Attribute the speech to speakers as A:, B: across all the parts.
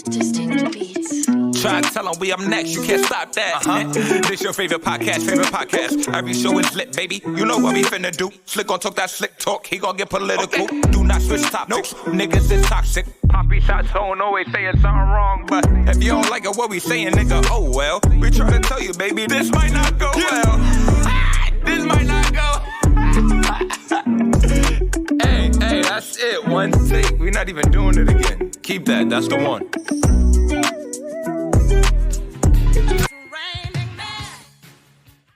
A: Distinct beats.
B: Try to tell them we up next, you can't stop that. This your favorite podcast. Every show is lit, baby. You know what we finna do. Slick gon' talk that slick talk, he gon' get political. Okay. Do not switch topics, niggas is toxic. Poppy shots don't always saying something wrong, but if you don't like it, what we saying, nigga, oh well. We try to tell you, baby, this might not go well. This might not go. Hey, that's it. One take. We're not even doing it again. Keep that. That's the one.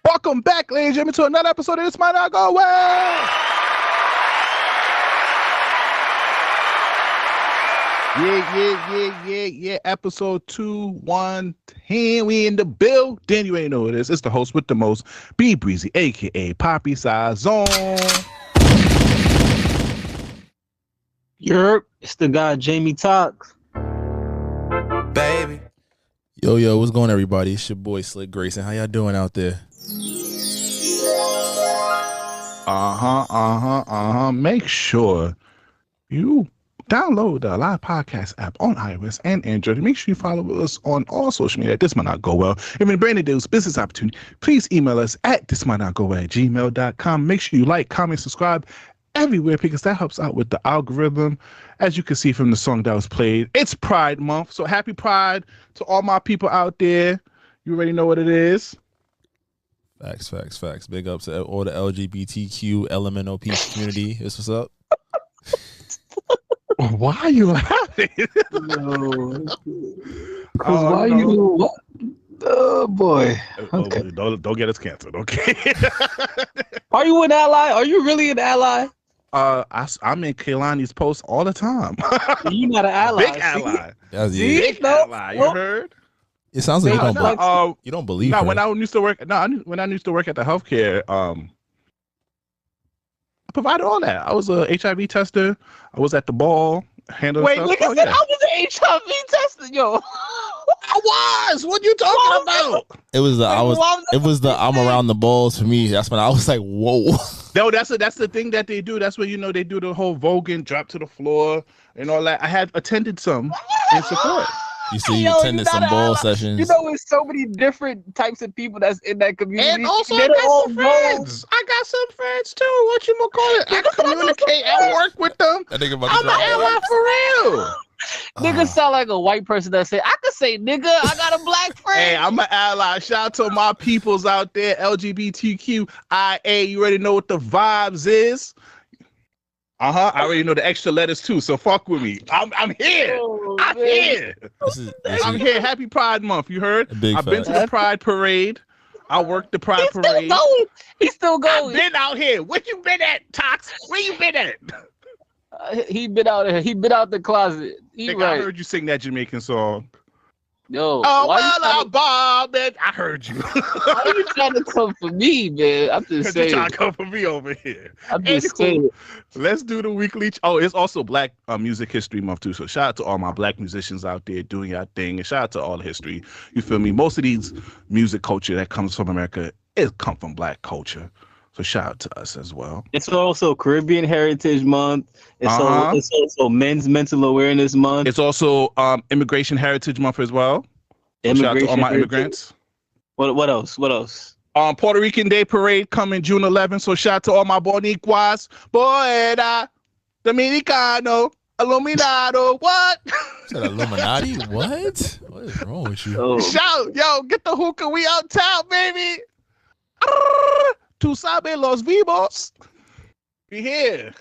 C: Welcome back, ladies and gentlemen, to another episode of This Might Not Go Well. Yeah. Episode 210. We in the building. You ain't know what it is. It's the host with the most, B Breezy, aka Poppy Size Zone.
D: Yerp, it's the guy Jamie Talks.
B: Baby.
E: Yo, what's going on, everybody? It's your boy Slick Grayson. How y'all doing out there?
C: Make sure you download the Live Podcast app on iOS and Android. Make sure you follow us on all social media. This might not go well. If you're brand new deals, business opportunity, please email us at thismightnotgowell@gmail.com. Make sure you like, comment, subscribe everywhere because that helps out with the algorithm. As you can see from the song that was played, it's Pride Month. So happy Pride to all my people out there. You already know what it is.
E: Facts. Big ups to all the LGBTQ LMNOP community. This what's up.
C: Why are you laughing?
D: Why you? What? Oh boy. Okay.
C: Don't get us canceled, okay?
D: Are you an ally? Are you really an ally?
C: I'm in Kaylani's post all the time.
D: You're not an ally.
C: Big ally.
E: Big
C: ally. You heard?
E: It sounds like you don't believe.
C: No, when I used to work at the healthcare, I provided all that. I was a HIV tester. I was at the ball.
D: Wait, look at that. I was an HIV tester, yo.
C: I was. What you talking about?
E: It was I'm around the balls for me. That's when I was like, whoa.
C: No, that's the thing that they do. That's when they do the whole Vogan drop to the floor and all that. I had attended some in support.
E: You see, you attended some ball sessions.
D: You know, there's so many different types of people that's in that community.
C: And also, I got some friends. I got some friends too. What you gonna call it? I communicate and work with them. I'm an ally for real.
D: Nigga sound like a white person that say, I could say nigga, I got a black friend.
C: Hey, I'm an ally. Shout out to my peoples out there, LGBTQIA. You already know what the vibes is. I already know the extra letters too, so fuck with me. I'm here. I'm here. I'm here. Happy Pride Month. You heard? I've been to the Pride Parade. I worked the Pride Parade.
D: He's still going.
C: I've been out here. Where you been at, Tox? Where you been at?
D: He been out here. He been out the closet.
C: I heard you sing that Jamaican song.
D: Yo,
C: Bob, man. I heard you.
D: Why are you trying to come for me, man? I'm just saying.
C: You're trying to come for me over here.
D: I'm just saying.
C: Let's do the weekly. Oh, it's also Black Music History Month too. So shout out to all my Black musicians out there doing your thing, and shout out to all the history. You feel me? Most of these music culture that comes from America come from Black culture. So shout out to us as well.
D: It's also Caribbean Heritage Month. It's also Men's Mental Awareness Month.
C: It's also Immigration Heritage Month as well. So shout out to all my immigrants.
D: What else?
C: Puerto Rican Day Parade coming June 11th. So shout out to all my Boricuas. Boeda, Dominicano, Illuminado. What?
E: Is that Illuminati? What? What is wrong with you?
D: Oh.
C: Shout, yo, get the hookah. We out town, baby. Tu sabe los vivos. We here.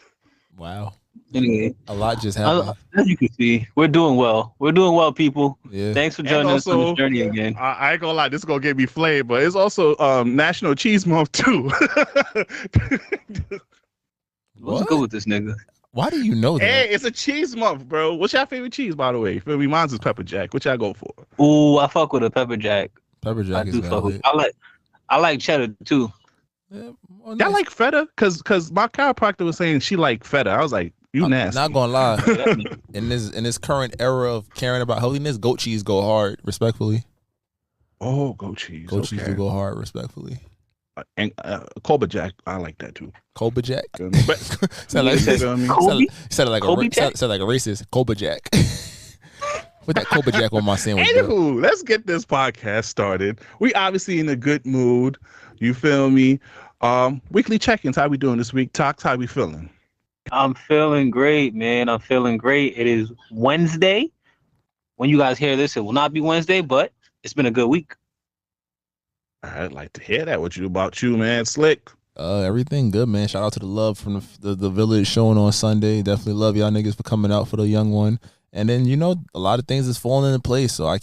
E: Wow.
D: Anyway,
E: a lot just happened.
D: As you can see, we're doing well. We're doing well, people.
E: Yeah.
D: Thanks for joining us on this journey again.
C: I ain't gonna lie, this is gonna get me flayed, but it's also National Cheese Month too.
D: What's good with this nigga?
E: Why do you know that?
C: Hey, it's a cheese month, bro. What's your favorite cheese, by the way? For me, mine's is pepper jack. What y'all go for?
D: Ooh, I fuck with a pepper jack.
E: Pepper jack is valid.
D: I like cheddar too.
E: Yeah,
C: well, nice. I like feta because my chiropractor was saying she liked feta. I was like, you nasty.
E: Not gonna lie. in this current era of caring about healthiness, goat cheese go hard, respectfully.
C: Oh, goat cheese.
E: Goat cheese do go hard, respectfully.
C: and Cobra Jack. I like that too.
E: Cobra Jack.
C: But
E: sounded like a racist. Cobra Jack. Put that Cobra Jack on my sandwich.
C: Anywho, let's get this podcast started. We obviously in a good mood. You feel me? Weekly check-ins. How we doing this week? Talks. How we feeling?
D: I'm feeling great, man. I'm feeling great. It is Wednesday. When you guys hear this, it will not be Wednesday, but it's been a good week.
C: I'd like to hear that. What about you, man? Slick.
E: Everything good, man. Shout out to the love from the village showing on Sunday. Definitely love y'all niggas for coming out for the young one. And then, you know, a lot of things is falling into place, so I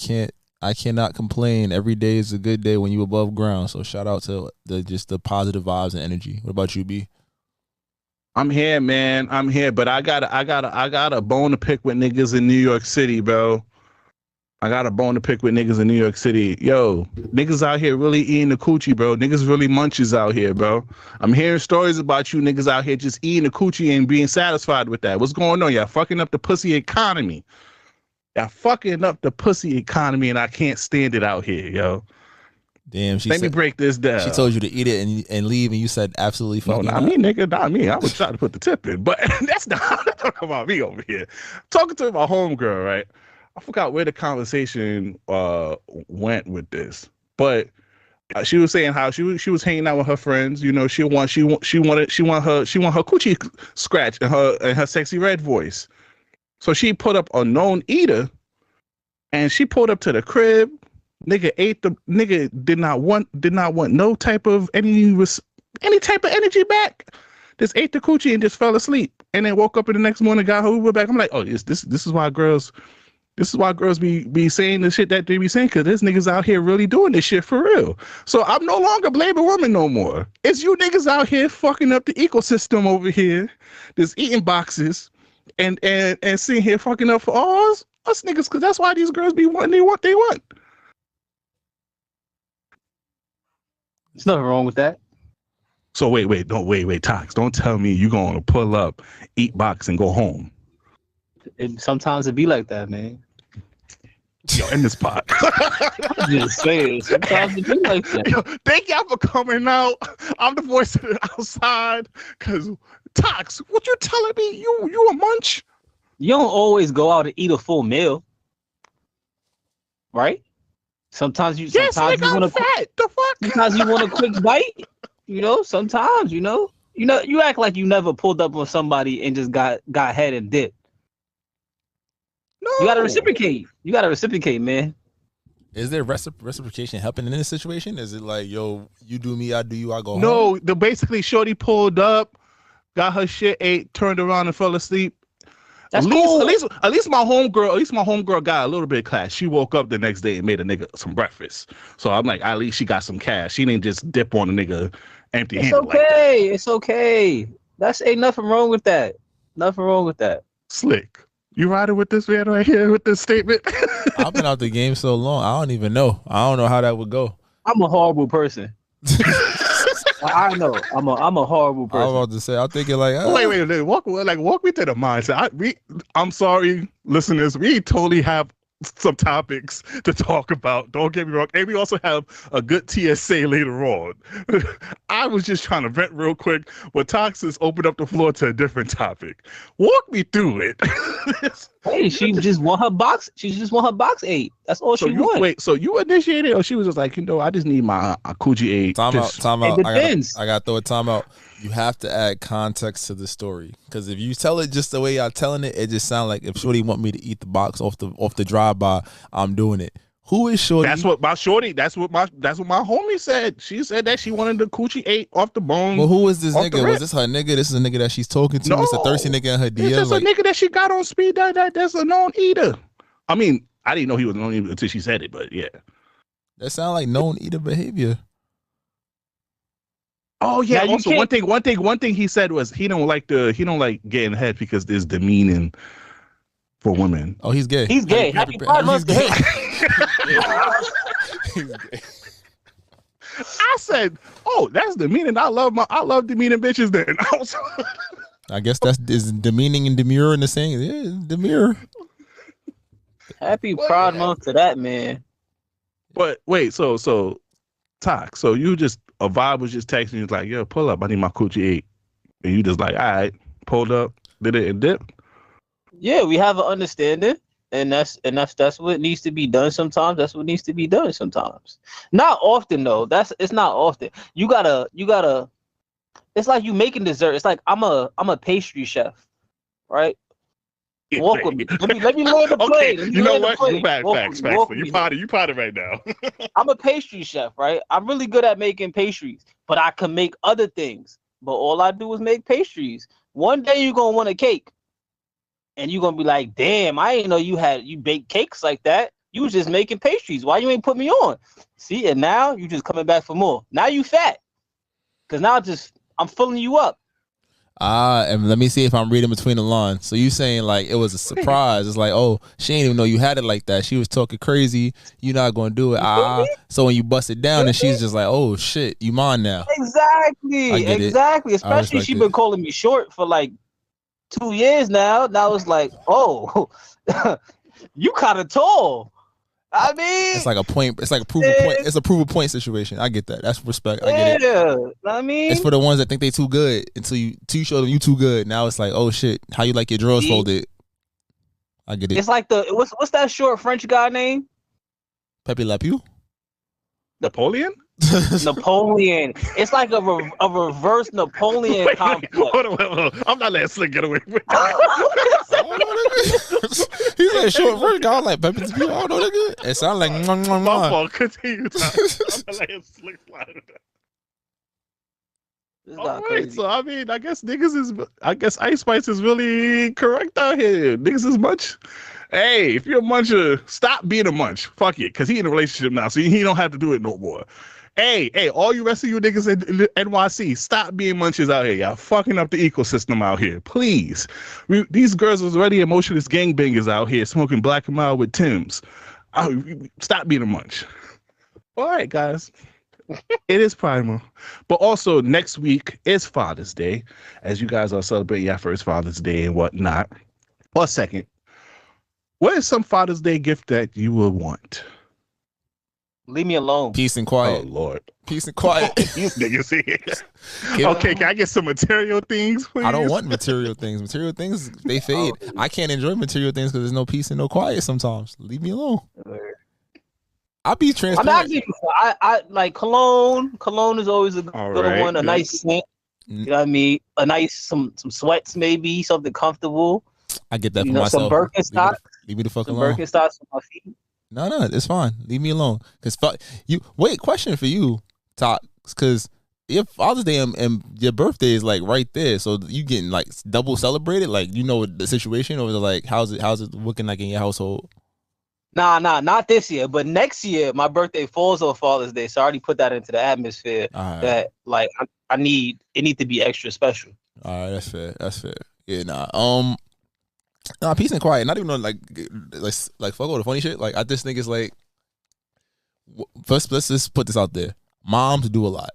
E: cannot complain. Every day is a good day when you above ground. So shout out to the positive vibes and energy. What about you, B?
C: I'm here, man. I'm here, but I got a bone to pick with niggas in New York City, bro. I got a bone to pick with niggas in New York City. Yo, niggas out here really eating the coochie, bro. Niggas really munches out here, bro. I'm hearing stories about you niggas out here just eating the coochie and being satisfied with that. What's going on? Y'all fucking up the pussy economy. Y'all fucking up the pussy economy, and I can't stand it out here, yo.
E: Damn,
C: let me break this down.
E: She told you to eat it and leave, and you said absolutely fucking
C: no, not me, nigga, not me. I was trying to put the tip in, but that's not talking about me over here. Talking to my homegirl, right? I forgot where the conversation went with this, but she was saying how she was hanging out with her friends. You know, she want her coochie scratch and her sexy red voice. So she put up a known eater, and she pulled up to the crib. Nigga did not want no type of any type of energy back. Just ate the coochie and just fell asleep, and then woke up in the next morning, got her Uber back. I'm like, oh, this is why girls be saying the shit that they be saying, because there's niggas out here really doing this shit for real. So I'm no longer blaming women no more. It's you niggas out here fucking up the ecosystem over here, just eating boxes and sitting here fucking up for all us niggas, because that's why these girls be wanting what they want.
D: There's nothing wrong with that.
C: So wait, Tox, don't tell me you gonna pull up, eat box, and go home.
D: Sometimes it be like that, man.
C: Yo, in this pot.
D: I'm just saying, sometimes it be like that.
C: Yo, thank y'all for coming out. I'm the voice of the outside. Cause Tox, what you telling me? You a munch?
D: You don't always go out and eat a full meal, right? Sometimes you want a fat. The fuck? Sometimes you want a quick bite. You know, sometimes, you act like you never pulled up on somebody and just got head and dipped. No. You gotta reciprocate, man.
E: Is there reciprocation helping in this situation? Is it like, yo, you do me, I do you, I go home?
C: No, basically shorty pulled up, got her shit ate, turned around and fell asleep. At least my homegirl got a little bit of class. She woke up the next day and made a nigga some breakfast. So I'm like, at least she got some cash. She didn't just dip on a nigga empty handed.
D: It's okay. Like it's okay. Ain't nothing wrong with that. Nothing wrong with that.
C: Slick. You riding with this man right here with this statement?
E: I've been out the game so long. I don't even know. I don't know how that would go.
D: I'm a horrible person. I know. I'm a horrible person.
E: I was about to say, I'm thinking like,
C: wait, walk me to the mindset. I'm sorry, listeners. We totally have some topics to talk about. Don't get me wrong. And we also have a good TSA later on. I was just trying to vent real quick, but Toxis opened up the floor to a different topic. Walk me through it.
D: Hey, she just want her box. She just want her box ate. That's all she wants.
C: Wait, so you initiated, or she was just like, I just need my coochie ate.
E: Time out.
D: It depends.
E: I got to throw a time out. You have to add context to the story, because if you tell it just the way y'all telling it, it just sounds like if Shorty want me to eat the box off the drive by, I'm doing it. Who is Shorty?
C: That's what my homie said. She said that she wanted the coochie ate off the bone.
E: Well, who is this nigga? Was this her nigga? This is a nigga that she's talking to. No, it's a thirsty nigga in her DM.
C: It's just a nigga that she got on speed. That's a known eater. I mean, I didn't know he was known eater until she said it, but yeah.
E: That sound like known eater behavior.
C: Oh yeah. Also, one thing he said was he don't like getting head because there's demeaning for women.
E: Oh, he's gay.
D: He's gay. Happy Pride Month.
E: He's gay.
C: I said, "Oh, that's demeaning. I love demeaning bitches." Then
E: I guess is demeaning and demure in the same. Yeah, demure.
D: Happy Pride Month to that man.
C: But wait, so Tox, so you just a vibe was just texting you like, yo, pull up, I need my coochie ate. And you just like, all right, pulled up, did it and dipped.
D: Yeah, we have an understanding, and that's what needs to be done sometimes. That's what needs to be done sometimes. Not often though. It's not often. You gotta it's like you making dessert. It's like I'm a pastry chef, right? Walk with me. Let me learn the plate.
C: Okay, you know what? Facts. You potted right now.
D: I'm a pastry chef, right? I'm really good at making pastries, but I can make other things. But all I do is make pastries. One day you're gonna want a cake, and you're gonna be like, "Damn, I didn't know you bake cakes like that. You was just making pastries. Why you ain't put me on?" See, and now you just coming back for more. Now you fat, cause now I'm filling you up.
E: And let me see if I'm reading between the lines. So you saying like it was a surprise? It's like, oh, she didn't even know you had it like that. She was talking crazy. You're not gonna do it. So when you bust it down, and she's just like, oh shit, you mine now.
D: Exactly. Especially she been calling me short for like 2 years now. Now it's like, oh, you kind of tall. I mean,
E: it's like a point. It's like a prove a point. It's a prove a point situation. I get that. That's respect. I get it.
D: Yeah, I mean,
E: it's for the ones that think they too good until you show them you too good. Now it's like, oh shit, how you like your drawers folded? I get it.
D: It's like what's that short French guy name?
E: Pepe Le Pew?
C: Napoleon?
D: Napoleon. It's like a reverse Napoleon conflict.
C: Hold on. I'm not letting Slick get away with
E: it. He's like short French guy. I'm like Pepe Le Pew. I don't know, nigga. It sounds like
C: my fault. Continue. I'm not letting Slick slide with that. All right, crazy. So I mean, I guess Ice Spice is really correct out here. Niggas is much. Hey, if you're a muncher, stop being a munch. Fuck it, because he in a relationship now, so he don't have to do it no more. Hey, all you rest of you niggas in NYC, stop being munchers out here. Y'all fucking up the ecosystem out here. Please. These girls was already emotionless gangbangers out here smoking Black and Mild with Timbs. Stop being a munch. All right, guys. It is primal. But also, next week is Father's Day, as you guys are celebrating your first Father's Day and whatnot. Or second. What is some Father's Day gift that you will want?
D: Leave me alone.
E: Peace and quiet.
C: Oh, Lord.
E: Peace and quiet.
C: These niggas here. Okay, can I get some material things, please?
E: I don't want material things. Material things, they fade. I can't enjoy material things because there's no peace and no quiet sometimes. Leave me alone. I'll be transparent.
D: I like cologne. Cologne is always a good one. A nice scent. You know what I mean? A nice some sweats, maybe something comfortable.
E: I get that for myself.
D: Some Birkenstocks.
E: Leave me the fuck alone.
D: Birkenstocks for my feet.
E: No, it's fine. Leave me alone. Cause question for you, Talk. Cause your Father's Day and your birthday is like right there, so you getting like double celebrated. Like you know the situation, or like how's it looking like in your household?
D: Nah, not this year, but next year my birthday falls on Father's Day, so I already put that into the atmosphere that like I need to be extra special. All
E: right, that's fair. Yeah, nah, peace and quiet. Not even on like fuck all the funny shit. Like I just think it's like first let's just put this out there. Moms do a lot.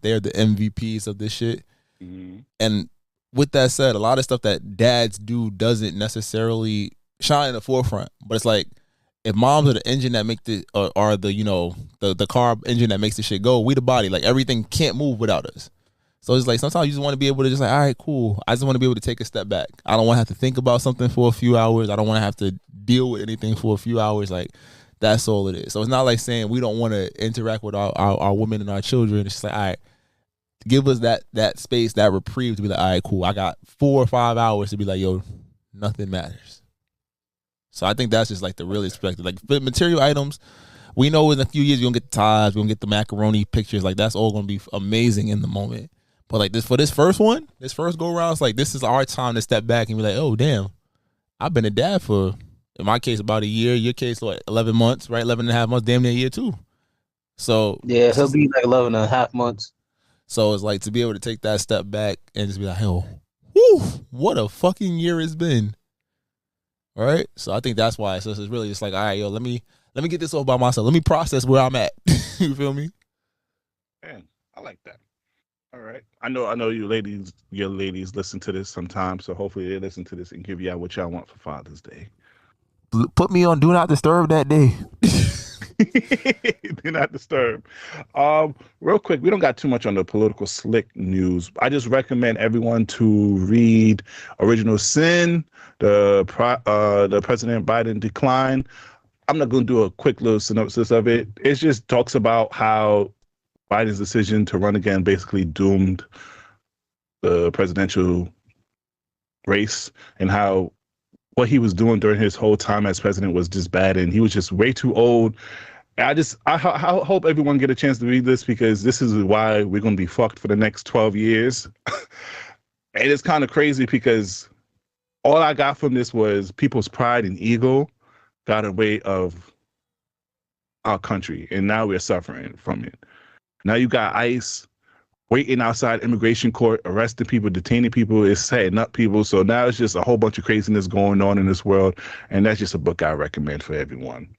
E: They're the MVPs of this shit. Mm-hmm. And with that said, a lot of stuff that dads do doesn't necessarily shine in the forefront. But it's like if moms are the engine that make the are the the car engine that makes the shit go, we the body. Like everything can't move without us. So it's like sometimes you just want to be able to just like, all right, cool. I just want to be able to take a step back. I don't want to have to think about something for a few hours. I don't want to have to deal with anything for a few hours. Like that's all it is. So it's not like saying we don't want to interact with our women and our children. It's just like, all right, give us that space, that reprieve to be like, all right, cool. I got 4 or 5 hours to be like, yo, nothing matters. So I think that's just like the real perspective. Like for material items, we know in a few years you're gonna get the ties, we're gonna get the macaroni pictures. Like that's all gonna be amazing in the moment. But like this first go around, it's like this is our time to step back and be like, oh damn, I've been a dad for, in my case, about a year. Your case, what, 11 months, right? 11 and a half months, damn near a year too. So
D: yeah, he'll be like 11 and a half months.
E: So it's like to be able to take that step back and just be like, oh, whew, what a fucking year it's been. All right. So I think that's why. So it's really just like, all right, yo, let me get this all by myself. Let me process where I'm at. You feel me?
C: Man, I like that. All right. I know your ladies listen to this sometimes, so hopefully they listen to this and give y'all what y'all want for Father's Day.
E: Put me on Do Not Disturb that day.
C: Do not disturb. Real quick, we don't got too much on the political slick news. I just recommend everyone to read Original Sin, the President Biden decline. I'm not going to do a quick little synopsis of it. It just talks about how Biden's decision to run again basically doomed the presidential race, and how what he was doing during his whole time as president was just bad, and he was just way too old. I hope everyone get a chance to read this, because this is why we're going to be fucked for the next 12 years. And it's kind of crazy because all I got from this was people's pride and ego got in the way of our country, and now we're suffering from it. Now you got ICE waiting outside immigration court, arresting people, detaining people, is setting up people. So now it's just a whole bunch of craziness going on in this world, and that's just a book I recommend for everyone.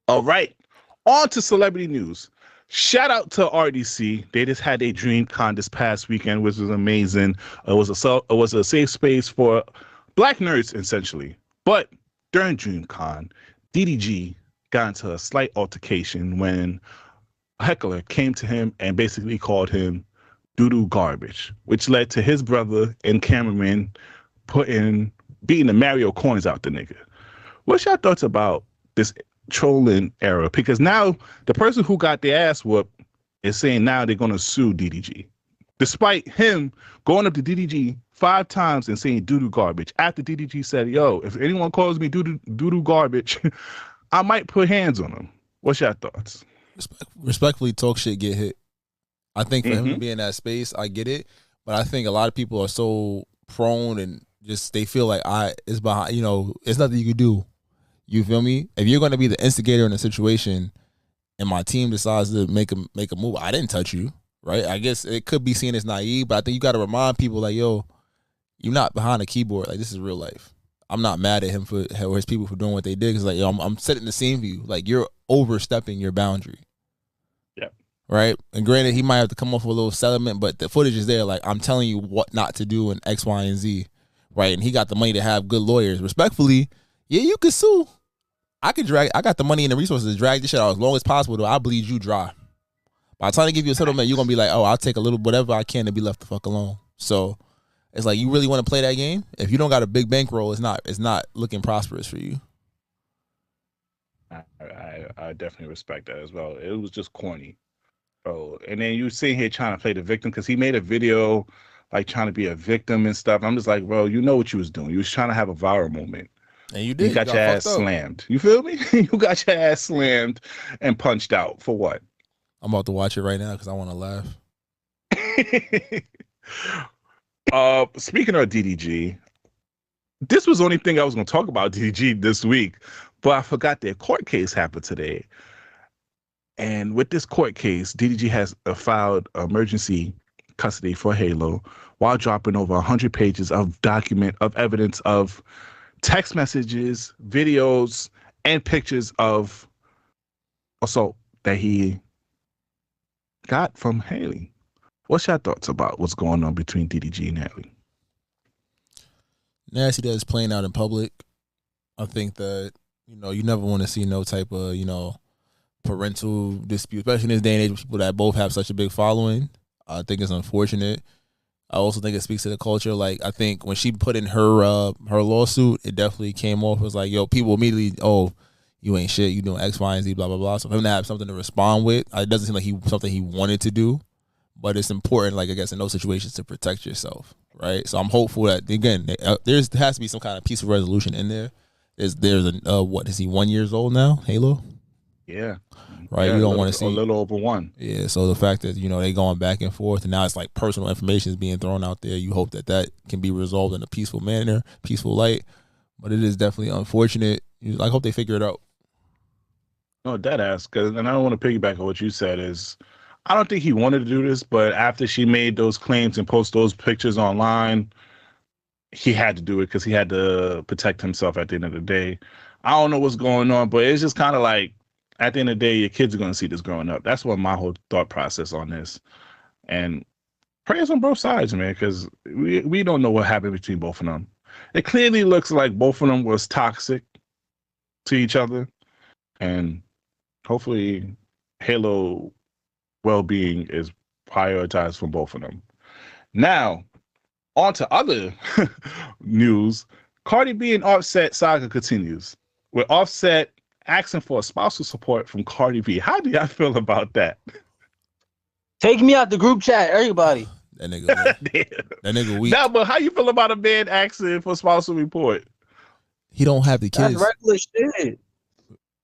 C: All right, on to celebrity news. Shout out to RDC. They just had a DreamCon this past weekend, which was amazing. It was a safe space for Black nerds, essentially. But during DreamCon, DDG got into a slight altercation when a heckler came to him and basically called him doo-doo garbage, which led to his brother and cameraman beating the Mario coins out the nigga. What's your thoughts about this trolling era? Because now the person who got their ass whooped is saying now they're going to sue DDG, despite him going up to DDG 5 times and saying doo-doo garbage. After DDG said, yo, if anyone calls me doo-doo garbage, I might put hands on them. What's your thoughts?
E: Respectfully, talk shit, get hit. I think for him to be in that space, I get it. But I think a lot of people are so prone and just they feel like it's behind, it's nothing you can do. You feel me? If you're going to be the instigator in a situation and my team decides to make a move, I didn't touch you, right? I guess it could be seen as naive, but I think you got to remind people like, yo, you're not behind a keyboard. Like, this is real life. I'm not mad at him or his people for doing what they did, because like, yo, I'm setting the scene for you. Like, you're overstepping your boundary. Right? And granted, he might have to come off with a little settlement, but the footage is there. Like, I'm telling you what not to do in X, Y, and Z. Right? And he got the money to have good lawyers. Respectfully, yeah, you could sue. I got the money and the resources to drag this shit out as long as possible, though. I bleed you dry. By the time they give you a settlement, you're going to be like, oh, I'll take a little whatever I can to be left the fuck alone. So it's like, you really want to play that game? If you don't got a big bankroll, it's not looking prosperous for you.
C: I definitely respect that as well. It was just corny. Bro, and then you sitting here trying to play the victim, because he made a video like trying to be a victim and stuff. I'm just like, bro, you know what you was doing. You was trying to have a viral moment.
E: And you did.
C: You got your ass slammed. You feel me? You got your ass slammed and punched out for what?
E: I'm about to watch it right now because I want to laugh.
C: Speaking of DDG, this was the only thing I was going to talk about DDG this week, but I forgot their court case happened today. And with this court case, DDG has filed emergency custody for Halo while dropping over 100 pages of evidence of text messages, videos, and pictures of assault that he got from Halle. What's your thoughts about what's going on between DDG and Halle?
E: Nasty that is playing out in public. I think that, you never want to see no type of, parental dispute, especially in this day and age with people that both have such a big following. I think it's unfortunate. I also think it speaks to the culture. Like, I think when she put in her lawsuit, it definitely came off as like, yo, people immediately, oh, you ain't shit, you doing X, Y, and Z, blah, blah, blah. So for him to have something to respond with, it doesn't seem like something he wanted to do, but it's important, like, I guess, in those situations to protect yourself, right? So I'm hopeful that, again, there has to be some kind of peaceful resolution in there. There's what is he, 1 year old now, Halo?
C: Yeah.
E: Right, you don't want to see
C: a little over 1.
E: Yeah, so the fact that they going back and forth, and now it's like personal information is being thrown out there. You hope that can be resolved in a peaceful manner, peaceful light. But it is definitely unfortunate. I hope they figure it out.
C: No, dead ass. And I don't want to piggyback on what you said. I don't think he wanted to do this, but after she made those claims and post those pictures online, he had to do it because he had to protect himself at the end of the day. I don't know what's going on, but it's just kind of like, at the end of the day, your kids are going to see this growing up. That's what my whole thought process on this. And prayers on both sides, man, because we don't know what happened between both of them. It clearly looks like both of them was toxic to each other. And Hopefully, Halo well-being is prioritized for both of them. Now, on to other news. Cardi B and Offset saga continues, with Offset asking for spousal support from Cardi B. How do y'all feel about that?
D: Take me out the group chat, everybody.
E: That nigga weak.
C: Now, but how you feel about a man asking for spousal support?
E: He don't have the kids.
D: That's regular shit.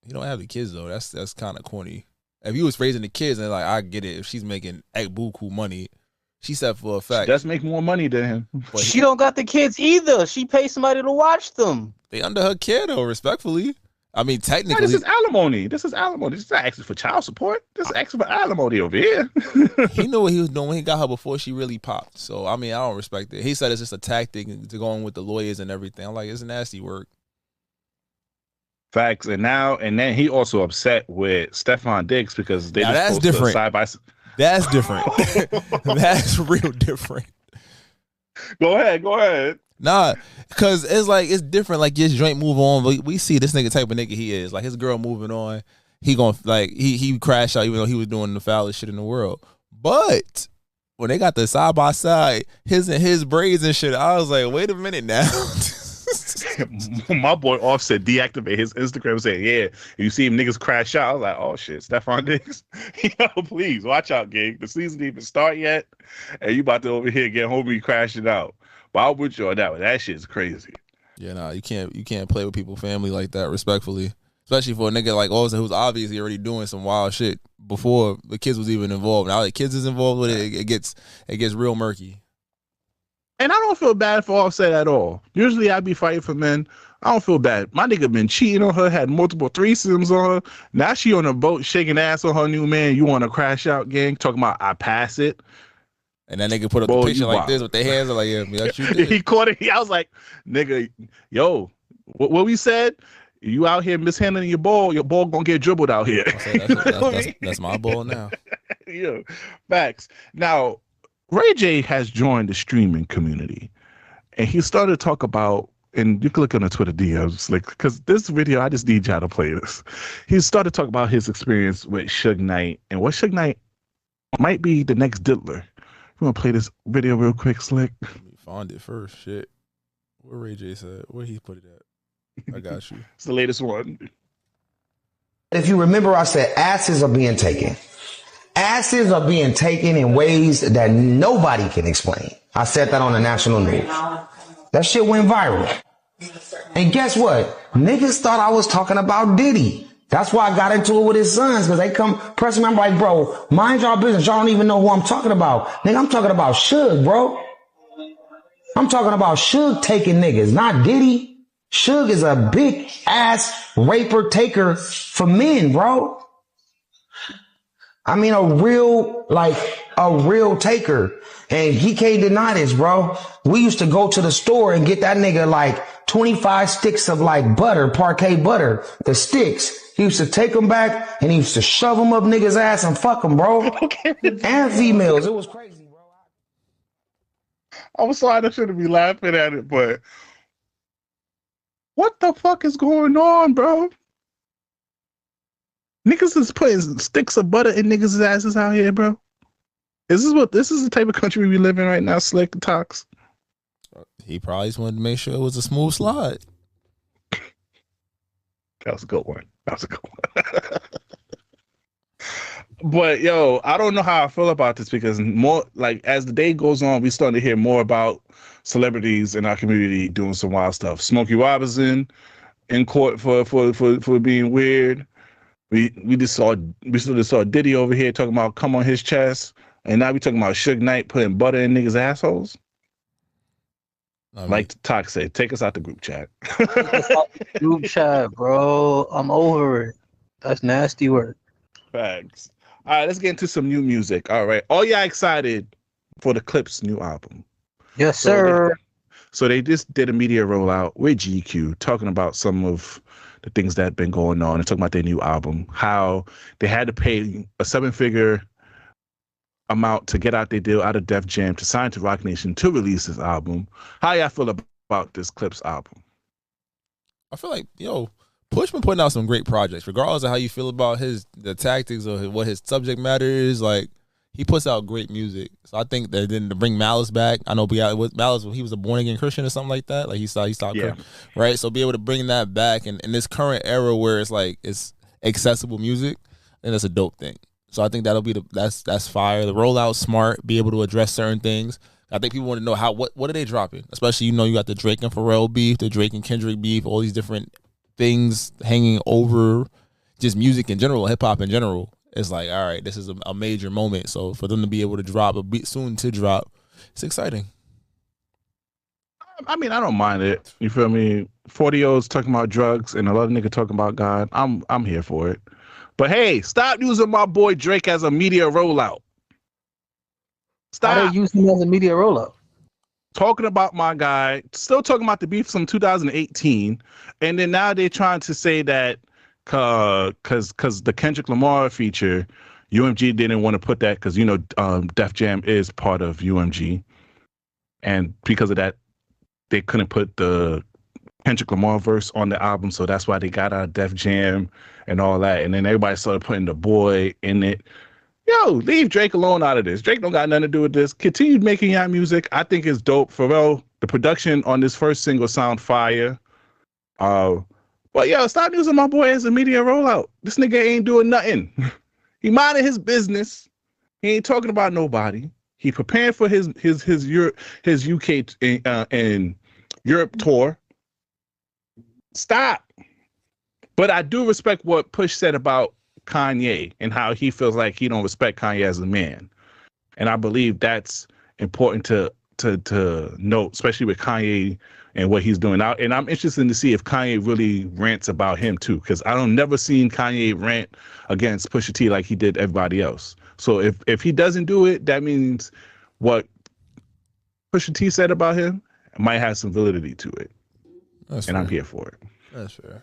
E: He don't have the kids though. That's kind of corny. If he was raising the kids, and like I get it. If she's making buku money, she said for a fact.
C: She does make more money than him.
E: But
D: she don't got the kids either. She pays somebody to watch them.
E: They under her care though, respectfully. I mean, technically,
C: this is alimony. This is not asking for child support. This is asking for alimony over here.
E: He knew what he was doing when he got her before she really popped. So I mean, I don't respect it. He said it's just a tactic to go in with the lawyers and everything. I'm like, it's nasty work.
C: Facts. And then he also upset with Stefan Diggs because they
E: that's
C: just
E: different.
C: Side by side.
E: That's different. That's real different.
C: Go ahead.
E: Nah, because it's like it's different. Like his joint move on. We see this nigga type of nigga he is. Like his girl moving on. He gonna like he crashed out even though he was doing the foulest shit in the world. But when they got the side by side, his braids and shit, I was like, wait a minute now.
C: My boy Offset deactivated his Instagram saying, yeah, you see him niggas crash out. I was like, oh shit, Stefan Diggs. Yo, please watch out, gang. The season didn't even start yet. And you about to over here get homie crashing out. But I'll put you on that one. That shit's crazy.
E: Yeah, nah, you can't play with people's family like that, respectfully. Especially for a nigga like Offset who's obviously already doing some wild shit before the kids was even involved. Now the kids is involved with it, it gets real murky.
C: And I don't feel bad for Offset at all. Usually I be fighting for men. I don't feel bad. My nigga been cheating on her, had multiple threesomes on her. Now she on a boat shaking ass on her new man. You want to crash out, gang? Talking about I pass it.
E: And that nigga put up the picture like this with their hands like, yeah, that's you did.
C: He caught it. I was like, nigga, yo, what we said? You out here mishandling your ball gonna get dribbled out here.
E: That's my ball now.
C: Yeah, facts. Now, Ray J has joined the streaming community, and he started to talk about, and you can look on the Twitter DMs, like, because this video, I just need y'all to play this. He started to talk about his experience with Suge Knight, and what Suge Knight might be the next Diddler. You want to play this video real quick, Slick?
E: Let me find it first. Shit. Where Ray J said? Where he put it at? I got you.
C: It's the latest one.
F: If you remember, I said asses are being taken. Asses are being taken in ways that nobody can explain. I said that on the national news. That shit went viral. And guess what? Niggas thought I was talking about Diddy. That's why I got into it with his sons, because they come press me. I'm like, bro, mind y'all business. Y'all don't even know who I'm talking about. Nigga, I'm talking about Suge, bro. I'm talking about Suge taking niggas, not Diddy. Suge is a big ass raper taker for men, bro. I mean, a real taker. And he can't deny this, bro. We used to go to the store and get that nigga like 25 sticks of like butter, parquet butter, the sticks. He used to take them back and he used to shove them up niggas' ass and fuck them, bro. And females. It was crazy, bro.
C: I'm sorry, I shouldn't be laughing at it, but what the fuck is going on, bro? Niggas is putting sticks of butter in niggas' asses out here, bro. This is the type of country we live in right now, Slick Talks.
E: He probably just wanted to make sure it was a smooth slide.
C: That was a good one. But yo, I don't know how I feel about this, because more like as the day goes on, we starting to hear more about celebrities in our community doing some wild stuff. Smokey Robinson in court for being weird. We just saw Diddy over here talking about come on his chest, and now we talking about Suge Knight putting butter in niggas' assholes. Like Talk said, take us out the group chat.
D: Group chat, bro. I'm over it. That's nasty work.
C: Facts. All right, let's get into some new music. All right. All y'all excited for the Clipse new album?
D: Yes, sir.
C: So they just did a media rollout with GQ talking about some of the things that have been going on and talking about their new album, how they had to pay a 7-figure amount to get out their deal out of Def Jam to sign to Roc Nation to release this album. How y'all feel about this Clipse album?
E: I feel like, Push been putting out some great projects, regardless of how you feel about the tactics or what his subject matter is. Like, he puts out great music. So I think that then to bring Malice back, I know with Malice, he was a born again Christian or something like that. Like he stopped, right? So be able to bring that back in this current era where it's like it's accessible music, and that's a dope thing. So I think that'll be that's fire. The rollout smart, be able to address certain things. I think people want to know what are they dropping, especially you got the Drake and Pharrell beef, the Drake and Kendrick beef, all these different things hanging over just music in general, hip hop in general. It's like, all right, this is a major moment. So for them to be able to drop a beat soon to drop, it's exciting.
C: I mean, I don't mind it. You feel me? 40-year-olds talking about drugs and a lot of niggas talking about God. I'm here for it. But hey, stop using my boy Drake as a media rollout. Stop.
D: How they use him as a media rollout?
C: Talking about my guy, still talking about the beef from 2018, and then now they're trying to say that because the Kendrick Lamar feature, UMG didn't want to put that because Def Jam is part of UMG, and because of that, they couldn't put the Kendrick Lamar verse on the album, so that's why they got out of Def Jam and all that, and then everybody started putting the boy in it. Yo, leave Drake alone out of this. Drake don't got nothing to do with this. Continue making your music. I think it's dope. Pharrell, the production on this first single sound fire. But yo, stop using my boy as a media rollout. This nigga ain't doing nothing. He minding his business. He ain't talking about nobody. He preparing for his UK and Europe tour. Stop. But I do respect what Push said about Kanye and how he feels like he don't respect Kanye as a man, and I believe that's important to note, especially with Kanye and what he's doing now. And I'm interested to see if Kanye really rants about him too, because I don't never seen Kanye rant against Pusha T like he did everybody else. So if he doesn't do it, that means what Pusha T said about him might have some validity to it. That's and fair. I'm here for it.
E: That's fair.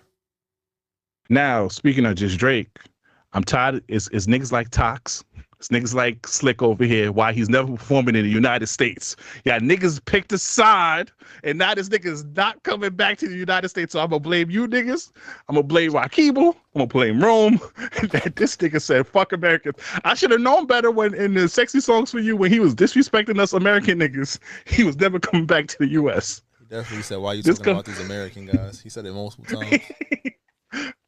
C: Now, speaking of just Drake, I'm tired. It's niggas like Tox. It's niggas like Slick over here. Why he's never performing in the United States. Yeah, niggas picked a side, and now this nigga's not coming back to the United States. So I'm gonna blame you niggas. I'm gonna blame Rakibu. I'm gonna blame Rome. This nigga said, "Fuck Americans." I should have known better when in the Sexy Songs for You when he was disrespecting us American niggas. He was never coming back to the U.S.
E: He definitely said, "Why you talking about these American guys?" He said it multiple times.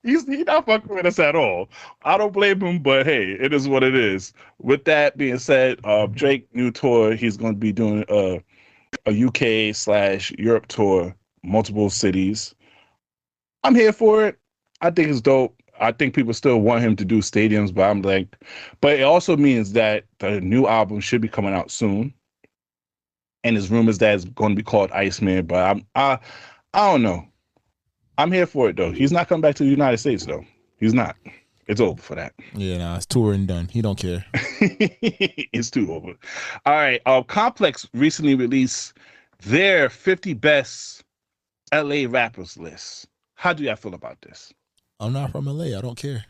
C: He's not fucking with us at all. I don't blame him, but hey, it is what it is. With that being said, Drake new tour. He's going to be doing a UK/Europe tour, multiple cities. I'm here for it. I think it's dope. I think people still want him to do stadiums, but it also means that the new album should be coming out soon. And there's rumors that it's going to be called Iceman, but I don't know. I'm here for it, though. He's not coming back to the United States, though. He's not. It's over for that.
E: Yeah, nah, it's tour and done. He don't care.
C: It's too over. All right. Complex recently released their 50 best LA rappers list. How do y'all feel about this?
E: I'm not from LA. I don't care.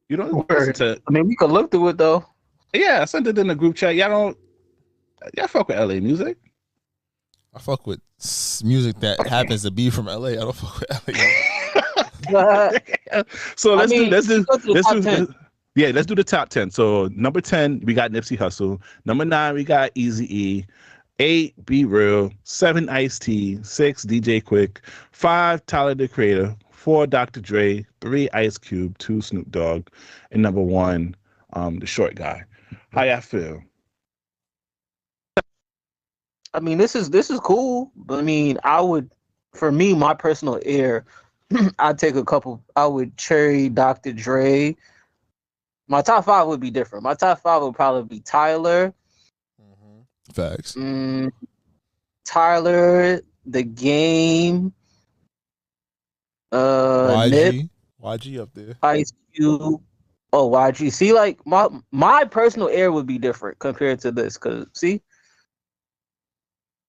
C: You don't listen to...
D: I mean, we could look through it, though.
C: Yeah, I sent it in the group chat. Y'all fuck with LA music?
E: I fuck with music that happens to be from LA. I don't fuck with LA.
C: So let's do the top 10. So number 10, we got Nipsey Hussle. Number 9, we got Eazy-E. 8, Be Real. 7, Ice-T. 6, DJ Quick. 5, Tyler the Creator. 4, Dr. Dre. 3, Ice Cube. 2, Snoop Dogg. And number 1, the short guy. How y'all feel?
D: I mean, this is cool, but I mean, for me, my personal ear, I'd take a couple. I would cherry Dr. Dre. My top 5 would be different. My top 5 would probably be Tyler.
E: Facts.
D: Tyler, The Game.
E: YG. YG up there.
D: Ice Cube. Oh, YG. See, like my personal ear would be different compared to this, cause see.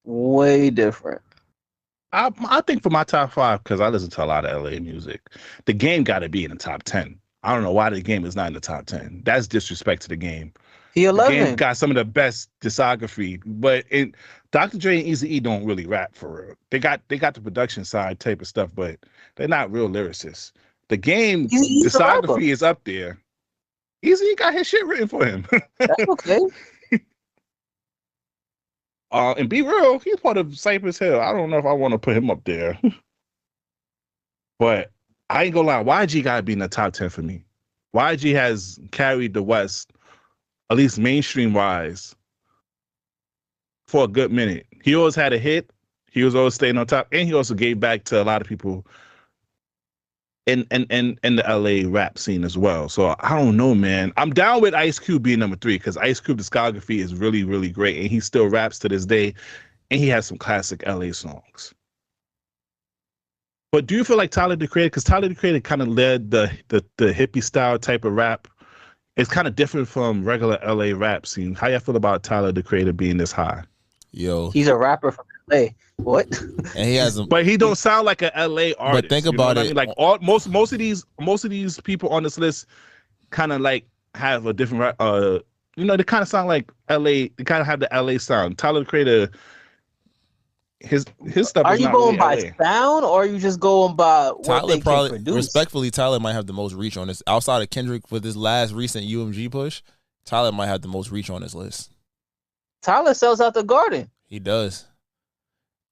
D: Way different.
C: I think for my top 5, because I listen to a lot of LA music, The Game got to be in the top 10. I don't know why The Game is not in the top 10. That's disrespect to The Game.
D: He
C: The game
D: 11.
C: got some of the best discography, but Dr. Dre and Eazy-E don't really rap for real. They got the production side type of stuff, but they're not real lyricists. The game
D: He's a rapper.
C: discography is up there. Eazy-E got his shit written for him.
D: That's okay.
C: And be real, he's part of Cypress Hill. I don't know if I want to put him up there. But I ain't gonna lie, YG gotta be in the top 10 for me. YG has carried the West, at least mainstream wise, for a good minute. He always had a hit. He was always staying on top, and he also gave back to a lot of people in the LA rap scene as well. So I don't know, man. I'm down with Ice Cube being number 3 because Ice Cube discography is really, really great, and he still raps to this day, and he has some classic LA songs. But do you feel like Tyler, the Creator, because Tyler, the Creator kind of led the hippie style type of rap? It's kind of different from regular LA rap scene. How y'all feel about Tyler, the Creator, being this high?
E: Yo,
D: He's a rapper from LA. What?
E: and he has
C: But he don't sound like an LA artist.
E: But think about it.
C: Like most of these people on this list kind of like have a different they kind of sound like LA. They kind of have the LA sound. Tyler, the Creator, his stuff.
D: Are
C: is
D: you
C: not
D: going
C: really
D: by sound, or are you just going by what
E: Tyler
D: they can
E: probably,
D: produce?
E: respectfully, Tyler might have the most reach on this. Outside of Kendrick with his last recent UMG push, Tyler might have the most reach on this list.
D: Tyler sells out the Garden.
E: He does.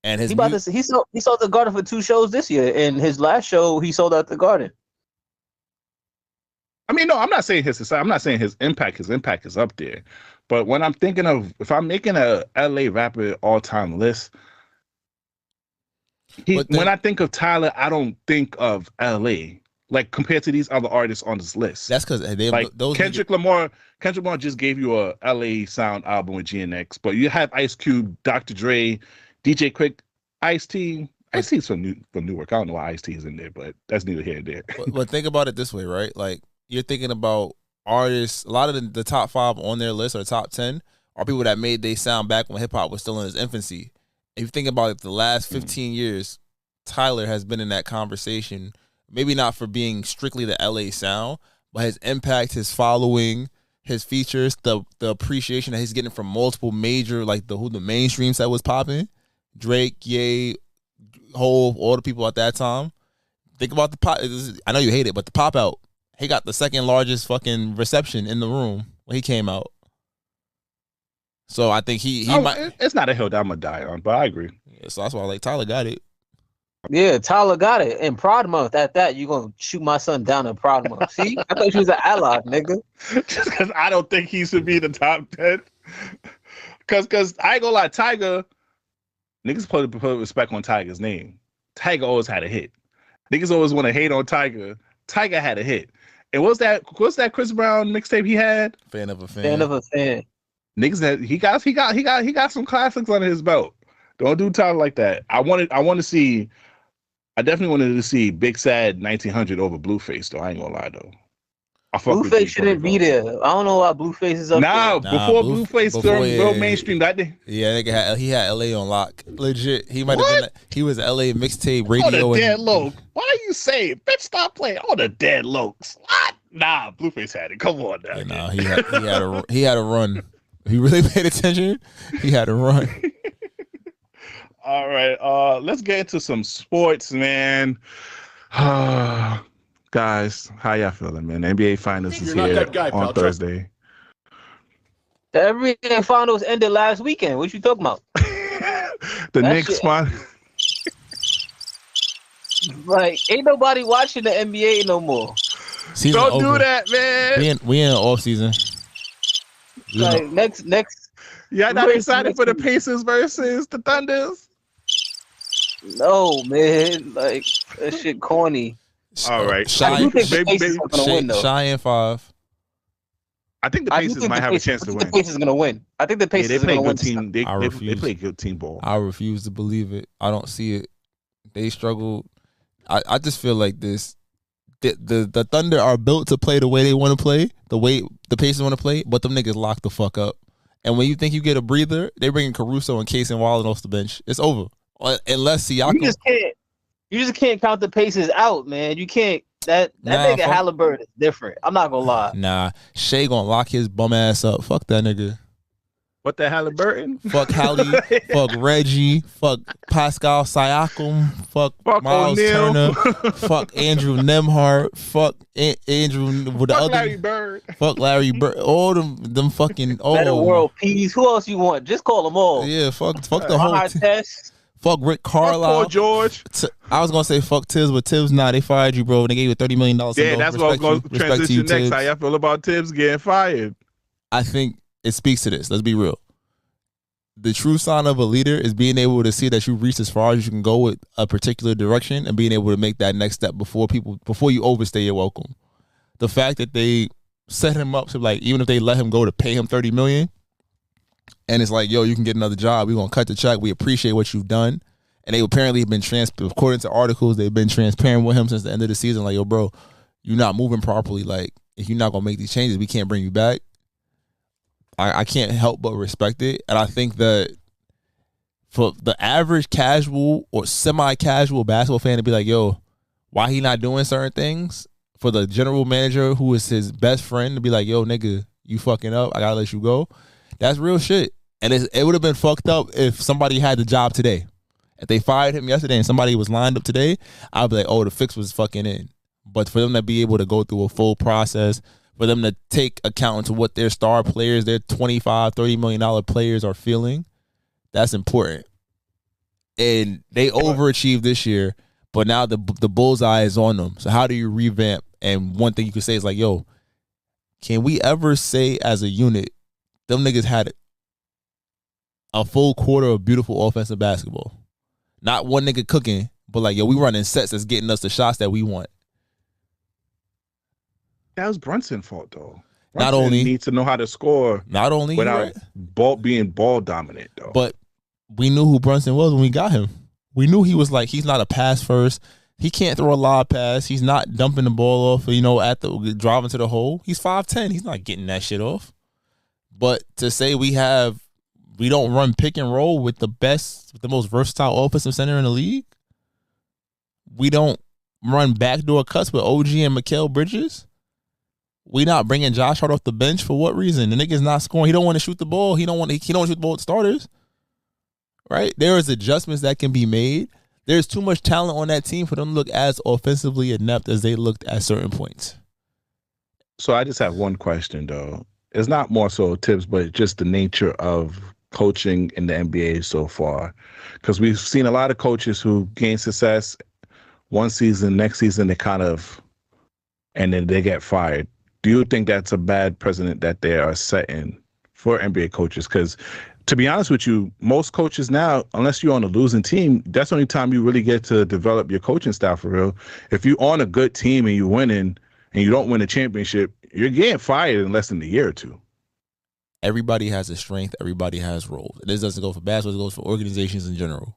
E: And his
D: He sold the Garden for 2 shows this year, and his last show he sold out the Garden.
C: I mean, no, I'm not saying his society. I'm not saying his impact is up there. But when I'm thinking of, if I'm making a LA rapper all-time list, when I think of Tyler, I don't think of LA. Like compared to these other artists on this list.
E: That's because they
C: like
E: those
C: Kendrick Lamar just gave you a LA sound album with GNX, but you have Ice Cube, Dr. Dre, DJ Quick, Ice-T. Ice-T's from Newark. I don't know why Ice-T is in there, but that's neither here nor there.
E: But think about it this way, right? Like you're thinking about artists. A lot of the top 5 on their list or top 10 are people that made they sound back when hip hop was still in its infancy. If you think about it, the last 15 years, Tyler has been in that conversation. Maybe not for being strictly the LA sound, but his impact, his following, his features, the appreciation that he's getting from multiple major, like the mainstreams that was popping, Drake, Ye, Hov, all the people at that time. Think about the pop. I know you hate it, but the pop out, he got the second largest fucking reception in the room when he came out. So I think he might.
C: It's not a hill that I'm gonna die on, but I agree.
E: Yeah, so that's why Tyler got it.
D: Yeah, Tyler got it. And Pride Month, at that, you're going to shoot my son down in Pride Month. See? I thought you was an ally, nigga.
C: Just because I don't think he should be in the top 10. Because I ain't gonna lie, Tiger, niggas put respect on Tiger's name. Tiger always had a hit. Niggas always want to hate on Tiger. Tiger had a hit. And what's that Chris Brown mixtape he had?
E: Fan of a fan.
D: Fan of a fan.
C: Niggas he got some classics under his belt. Don't do Tyler like that. I definitely wanted to see Big Sad 1900 over Blueface, though. I ain't gonna lie, though.
D: Blueface shouldn't be there. I don't know why Blueface is up there.
C: Before Blueface turned real mainstream, that day.
E: Yeah, nigga he had LA on lock. Legit. He might have been. He was LA mixtape radio.
C: Oh, the dead low. Why are you saying? Bitch, stop playing. Oh, the dead lokes. What? Nah, Blueface had it. Come on now.
E: Yeah, he had a run. If he really paid attention, he had a run.
C: All right, let's get into some sports, man. Guys, how y'all feeling, man? The NBA Finals is here on Thursday.
D: The NBA Finals ended last weekend. What you talking about?
C: The Knicks won.
D: Like, ain't nobody watching the NBA no more.
E: Season
C: Don't
E: over.
C: do that, man.
E: We in off season.
D: Like, next.
C: Y'all not excited for the Pacers versus the Thunders?
D: No, man. Like, that shit corny.
C: All right.
D: I do think the Pacers are gonna win, though.
E: Shy in 5.
C: I think the Pacers might have a chance to win.
D: The Pacers are gonna win. I think the Pacers are gonna win.
C: They play good team ball.
E: I refuse to believe it. I don't see it. They struggle. I just feel like this. The Thunder are built to play the way they want to play, the way the Pacers want to play, but them niggas lock the fuck up. And when you think you get a breather, they bring in Caruso and Case and Wallen off the bench. It's over. Unless Siakam.
D: You just can't count the Pacers out, man. You can't. That nigga Halliburton is different. I'm not gonna lie.
E: Nah, Shea gonna lock his bum ass up. Fuck that nigga.
C: What the Halliburton?
E: Fuck Halle. Fuck Reggie. Fuck Pascal Siakam. Fuck Miles
C: O'Neal.
E: Turner. Fuck Andrew Nembhard. Fuck Andrew with the
C: Fuck
E: other.
C: Larry Bird.
E: Fuck Larry Bird. All them fucking. Oh,
D: Better World Peace. Who else you want? Just call them all.
E: yeah. Fuck the whole.
D: Test.
E: Fuck Rick Carlisle.
C: Fuck Paul George.
E: I was gonna say fuck Tibbs, but Tibbs, nah, they fired you, bro. They gave you $30 million.
C: Yeah, that's what I'm going to transition next. How y'all feel about Tibbs getting fired?
E: I think it speaks to this. Let's be real. The true sign of a leader is being able to see that you reached as far as you can go with a particular direction and being able to make that next step before you overstay your welcome. The fact that they set him up to, like, even if they let him go, to pay him $30 million, and it's like, yo, you can get another job. We're gonna cut the check. We appreciate what you've done. And they apparently have been according to articles, they've been transparent with him since the end of the season. Like, yo, bro, you're not moving properly. Like, if you're not gonna make these changes, we can't bring you back. I can't help but respect it. And I think that for the average casual or semi-casual basketball fan to be like, yo, why he not doing certain things? For the general manager who is his best friend to be like, yo, nigga, you fucking up. I gotta let you go. That's real shit. And it would have been fucked up if somebody had the job today. If they fired him yesterday and somebody was lined up today, I'd be like, oh, the fix was fucking in. But for them to be able to go through a full process, for them to take account into what their star players, their $25, $30 million players are feeling, that's important. And they overachieved this year, but now the bullseye is on them. So how do you revamp? And one thing you could say is like, yo, can we ever say as a unit, them niggas had a full quarter of beautiful offensive basketball? Not one nigga cooking, but like, yo, we running sets that's getting us the shots that we want.
C: That was Brunson's fault, though.
E: Not only
C: needs to know how to score.
E: Not only
C: without being ball dominant, though.
E: But we knew who Brunson was when we got him. We knew he was like, he's not a pass first. He can't throw a lob pass. He's not dumping the ball off, at the driving to the hole. He's 5'10". He's not getting that shit off. But to say we don't run pick and roll with the most versatile offensive center in the league. We don't run backdoor cuts with OG and Mikal Bridges. We not bringing Josh Hart off the bench for what reason? The nigga's not scoring. He don't want to shoot the ball. He don't want to shoot the ball with starters. Right? There is adjustments that can be made. There's too much talent on that team for them to look as offensively inept as they looked at certain points.
C: So I just have one question, though. It's not more so tips, but just the nature of coaching in the NBA so far. Because we've seen a lot of coaches who gain success one season, next season and then they get fired. Do you think that's a bad precedent that they are setting for NBA coaches? Because to be honest with you, most coaches now, unless you're on a losing team, that's the only time you really get to develop your coaching style for real. If you're on a good team and you're winning and you don't win a championship, you're getting fired in less than a year or two.
E: Everybody has a strength. Everybody has roles. This doesn't go for basketball. It goes for organizations in general.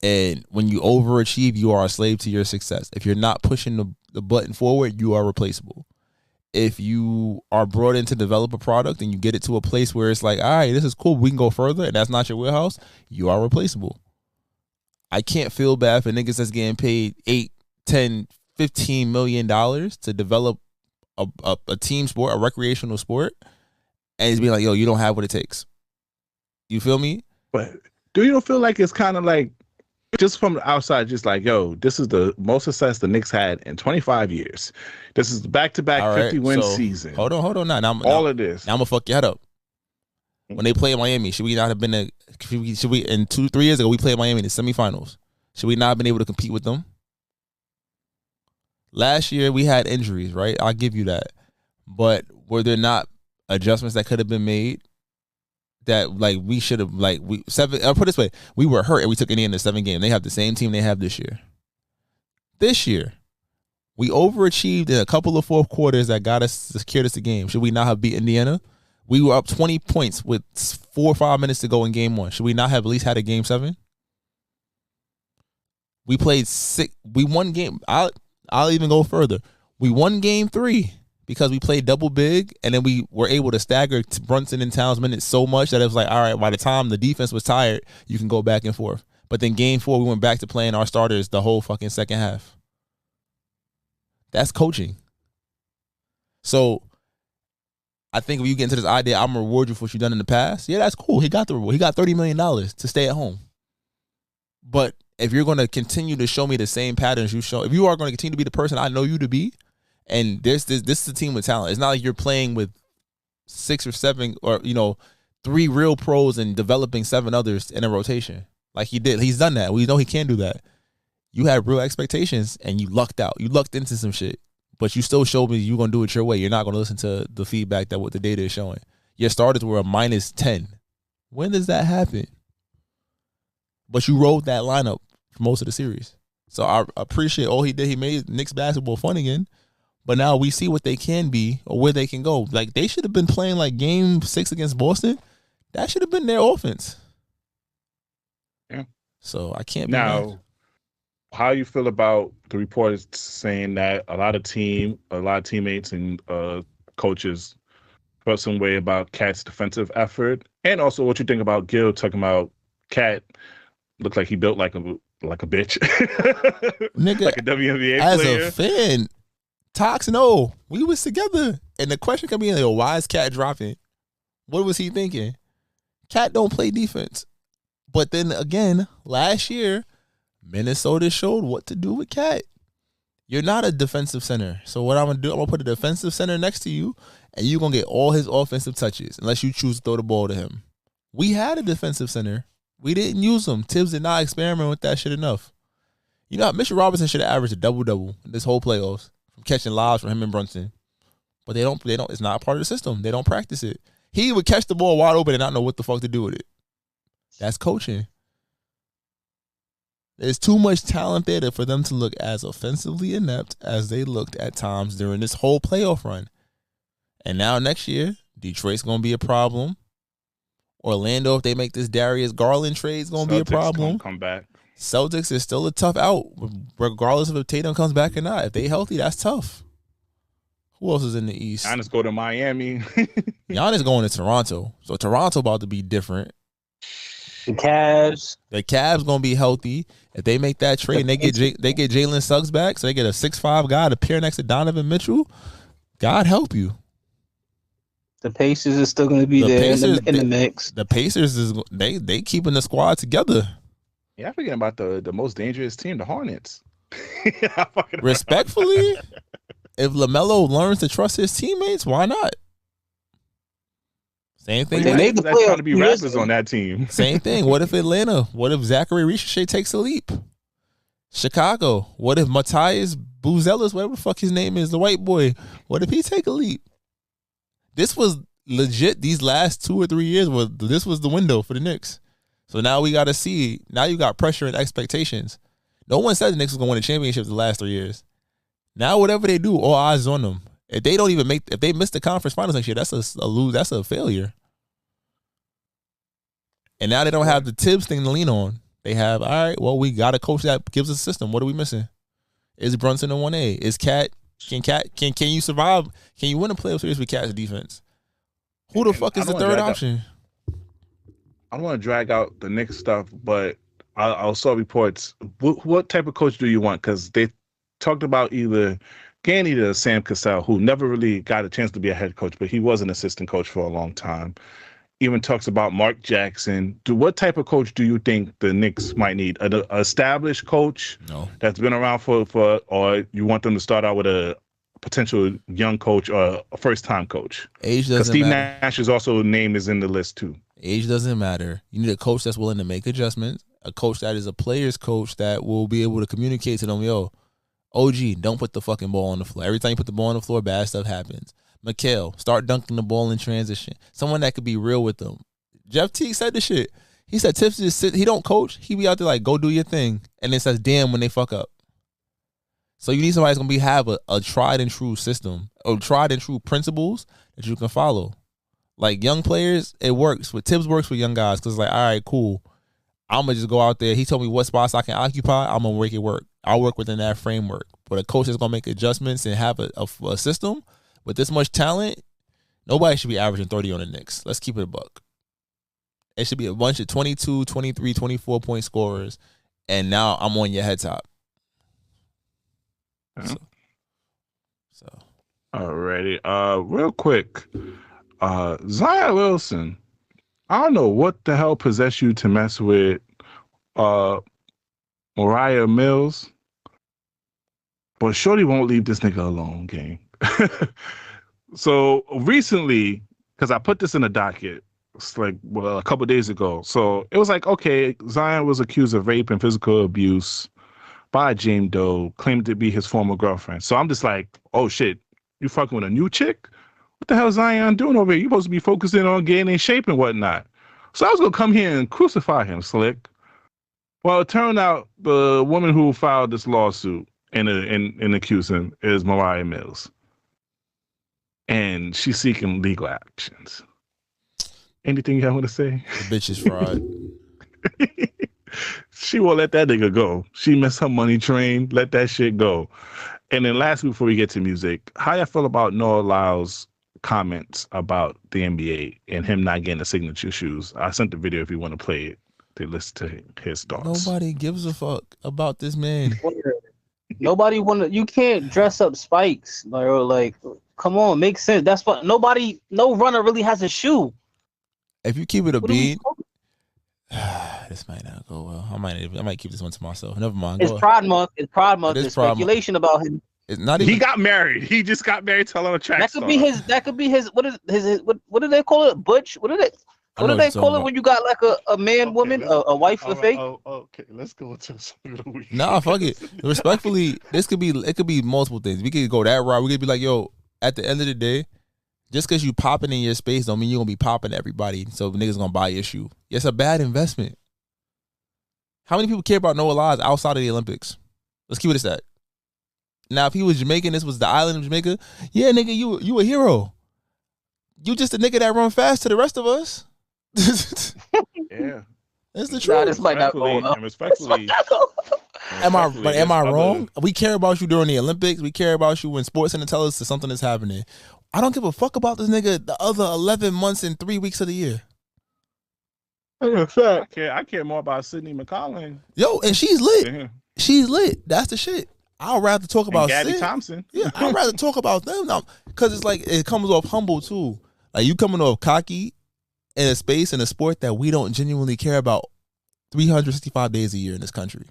E: And when you overachieve, you are a slave to your success. If you're not pushing the button forward, you are replaceable. If you are brought in to develop a product and you get it to a place where it's like, all right, this is cool, we can go further, and that's not your wheelhouse, you are replaceable. I can't feel bad for niggas that's getting paid $8, $10, $15 million to develop a team sport, a recreational sport, and it's being like, yo, you don't have what it takes. You feel me?
C: But do you don't feel like it's kind of like, just from the outside, just like, yo, this is the most success the Knicks had in 25 years. This is the back-to-back 50-win season.
E: Hold on. Now I'm
C: going to
E: fuck your head up. When they play in Miami, should we not have been in 2-3 years ago, we played Miami in the semifinals. Should we not have been able to compete with them? Last year, we had injuries, right? I'll give you that. But were there not adjustments that could have been made? That we should have I'll put it this way, we were hurt and we took Indiana 7 games. They have the same team they have this year. This year, we overachieved in a couple of fourth quarters that secured us a game. Should we not have beat Indiana? We were up 20 points with 4 or 5 minutes to go in game 1. Should we not have at least had a game 7? We played 6. We won game. I'll even go further. We won game 3. Because we played double big, and then we were able to stagger Brunson and Towns minutes so much that it was like, all right, by the time the defense was tired, you can go back and forth. But then game 4, we went back to playing our starters the whole fucking second half. That's coaching. So I think when you get into this idea, I'm gonna reward you for what you've done in the past. Yeah, that's cool. He got the reward. He got $30 million to stay at home. But if you're gonna continue to show me the same patterns you show, if you are gonna continue to be the person I know you to be, and this is a team with talent. It's not like you're playing with 6 or 7 or 3 real pros and developing 7 others in a rotation like he did. He's done that. We know he can do that. You had real expectations and you lucked out. You lucked into some shit, but you still showed me you're gonna do it your way. You're not gonna listen to the feedback that what the data is showing. Your starters were a -10. When does that happen? But you rode that lineup for most of the series. So I appreciate all he did. He made Knicks basketball fun again. But now we see what they can be or where they can go. Like, they should have been playing like game 6 against Boston. That should have been their offense.
C: Yeah.
E: So I can't be
C: now.
E: mad.
C: How you feel about the reports saying that a lot of teammates and coaches felt some way about Cat's defensive effort, and also what you think about Gil talking about Cat looked like he built like a bitch,
E: Nigga,
C: like a WNBA
E: as
C: player.
E: a fan, Tox, no, we was together, and the question could be like, why is Cat dropping? What was he thinking? Cat don't play defense, but then again, last year, Minnesota showed what to do with Cat. You're not a defensive center. So what I'm going to do, I'm going to put a defensive center next to you, and you're going to get all his offensive touches unless you choose to throw the ball to him. We had a defensive center. We didn't use him. Tibbs did not experiment with that shit enough. You know, Mitchell Robinson should have averaged a double-double this whole playoffs from catching lobs from him and Brunson. But they don't. It's not part of the system. They don't practice it. He would catch the ball wide open and not know what the fuck to do with it. That's coaching. There's too much talent there for them to look as offensively inept as they looked at times during this whole playoff run. And now next year, Detroit's going to be a problem. Orlando, if they make this Darius Garland trade, is going to be a problem.
C: Come back.
E: Celtics is still a tough out, regardless of if Tatum comes back or not. If they healthy, that's tough. Who else is in the East?
C: Giannis go to Miami.
E: Giannis going to Toronto. So Toronto about to be different.
D: The Cavs
E: gonna be healthy. If they make that trade and they get Jalen Suggs back, so they get a 6'5" guy to pair next to Donovan Mitchell, God help you.
D: The Pacers is still gonna be there in the mix.
E: The Pacers is they keeping the squad together.
C: Yeah, I'm forgetting about the most dangerous team, the Hornets.
E: Respectfully, if LaMelo learns to trust his teammates, why not? Same thing.
C: They made the playoffs. Trying to be rappers on that team.
E: Same thing. What if Atlanta? What if Zachary Ricochet takes a leap? Chicago. What if Matthias Buzelis, whatever the fuck his name is, the white boy, what if he take a leap? This was legit. These last 2 or 3 years this was the window for the Knicks. So now we got to see. Now you got pressure and expectations. No one said the Knicks was going to win a championship the last 3 years. Now whatever they do, all eyes on them. If they don't even if they miss the conference finals next year, that's a lose. That's a failure. And now they don't have the Tibbs thing to lean on. They have, all right, well, we got a coach that gives us a system. What are we missing? Is Brunson a 1A? Is Cat? Can you survive? Can you win a playoff series with Cat's defense? Who the fuck is the third option?
C: I don't want to drag out the Knicks stuff, but I saw reports. What type of coach do you want? Because they talked about either Sam Cassell, who never really got a chance to be a head coach, but he was an assistant coach for a long time. Even talks about Mark Jackson. What type of coach do you think the Knicks might need? An established coach that's been around for, or you want them to start out with a potential young coach or a first-time coach?
E: Age doesn't matter.
C: Steve Nash's also name is in the list too.
E: Age doesn't matter. You need a coach that's willing to make adjustments, a coach that is a player's coach that will be able to communicate to them, yo, OG, don't put the fucking ball on the floor. Every time you put the ball on the floor, bad stuff happens. Mikal, start dunking the ball in transition. Someone that could be real with them. Jeff Teague said the shit. He said Tips just sit. He don't coach. He be out there like, go do your thing. And then says, damn, when they fuck up. So you need somebody that's going to have a tried and true system or tried and true principles that you can follow. Like young players, it works. But Tibbs works with young guys because it's like, all right, cool. I'm going to just go out there. He told me what spots I can occupy. I'm going to make it work. I'll work within that framework. But a coach is going to make adjustments and have a system with this much talent, nobody should be averaging 30 on the Knicks. Let's keep it a buck. It should be a bunch of 22, 23, 24-point scorers, and now I'm on your head top. So,
C: Alrighty. Real quick. Zion Wilson. I don't know what the hell possessed you to mess with Mariah Mills, but Shorty won't leave this nigga alone, gang. So recently, because I put this in the docket, it's like a couple days ago. So it was like, okay, Zion was accused of rape and physical abuse by James Doe, claimed to be his former girlfriend. So I'm just like, oh shit, you fucking with a new chick? What the hell is Zion doing over here? You supposed to be focusing on getting in shape and whatnot. So I was gonna come here and crucify him, Slick. Well, it turned out the woman who filed this lawsuit and accused him is Mariah Mills. And she's seeking legal actions. Anything you want to say?
E: The bitch is fraud.
C: She won't let that nigga go. She missed her money train. Let that shit go. And then lastly, before we get to music, how y'all feel about Noah Lyles' comments about the NBA and him not getting the signature shoes? I sent the video if you want to play it to listen to his thoughts.
E: Nobody gives a fuck about this man.
D: Nobody you can't dress up spikes, like come on, makes sense. That's what no runner really has a shoe.
E: If you keep it a beat, this might not go well. I might keep this one to myself. Never mind.
D: It's Pride Month. It's Pride Month. There's speculation about him.
E: It's not even.
C: He got married. He just got married to a track
D: That could be his. What do they call it? Butch. What do they call it when you got like a man, woman, a wife, a fake?
C: Okay, let's go into some of the week.
E: Nah, fuck it. Respectfully, it could be multiple things. We could go that route. We could be like, yo, at the end of the day, just because you popping in your space don't mean you're gonna be popping everybody. So niggas gonna buy your shoe. It's a bad investment. How many people care about Noah Lyles outside of the Olympics? Let's keep it at that. Now, if he was Jamaican, this was the island of Jamaica. Yeah, nigga, you a hero. You just a nigga that run fast to the rest of us.
C: Yeah,
E: that's the truth.
D: This might not go well.
C: Respectfully.
E: Am I wrong? We care about you during the Olympics. We care about you when sports center tell us that something is happening. I don't give a fuck about this nigga the other 11 months and 3 weeks of the year.
C: I care more about Sydney McCollum.
E: Yo, and she's lit.
C: Yeah.
E: She's lit. That's the shit. I'd rather talk about
C: Gabby
E: Sid.
C: Thompson.
E: Yeah, I'd rather talk about them now because it's like it comes off humble too. Like you coming off cocky in a space in a sport that we don't genuinely care about 365 days a year in this country.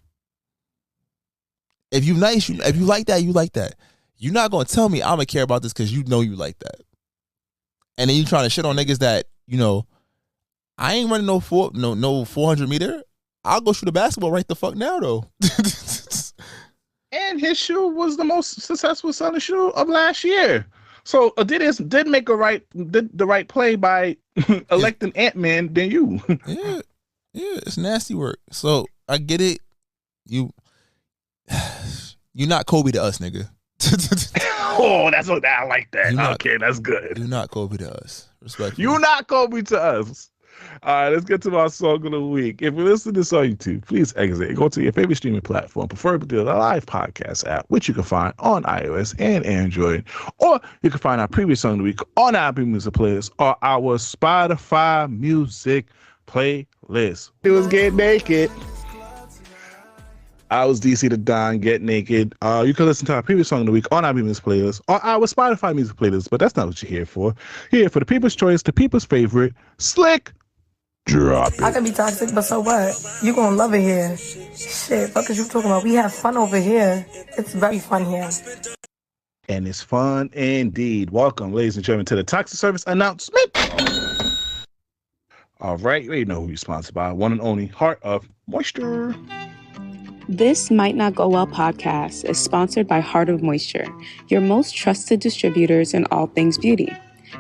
E: If you nice, if you like that, you like that. You're not gonna tell me I'm gonna care about this because you know you like that. And then you trying to shit on niggas that I ain't running no 400 meter. I'll go shoot a basketball right the fuck now though.
C: And his shoe was the most successful selling shoe of last year. So Adidas did make the right play by electing Ant-Man than you.
E: Yeah, it's nasty work. So I get it. You're not Kobe to us, nigga.
C: Oh, that's what I like that. Okay, that's good.
E: You're not Kobe to us. Respectfully.
C: You're not Kobe to us. All right, let's get to my song of the week. If you listen to this on YouTube, please exit. Go to your favorite streaming platform, preferably the live podcast app, which you can find on iOS and Android. Or you can find our previous song of the week on our Apple Music playlist or our Spotify music playlist. It was Get Naked. I was DC the Don, Get Naked. You can listen to our previous song of the week on our music playlist or our Spotify music playlist, but that's not what you're here for. You're here for the people's choice, the people's favorite, Slick. Drop it.
A: I can be toxic, but so what? You gonna love it here. Shit, fuck is you talking about? We have fun over here. It's very fun here.
C: And it's fun indeed. Welcome, ladies and gentlemen, to the Toxic Service announcement. All right, you know who you're sponsored by. One and only Heart of Moisture.
G: This Might Not Go Well podcast is sponsored by Heart of Moisture, your most trusted distributors in all things beauty.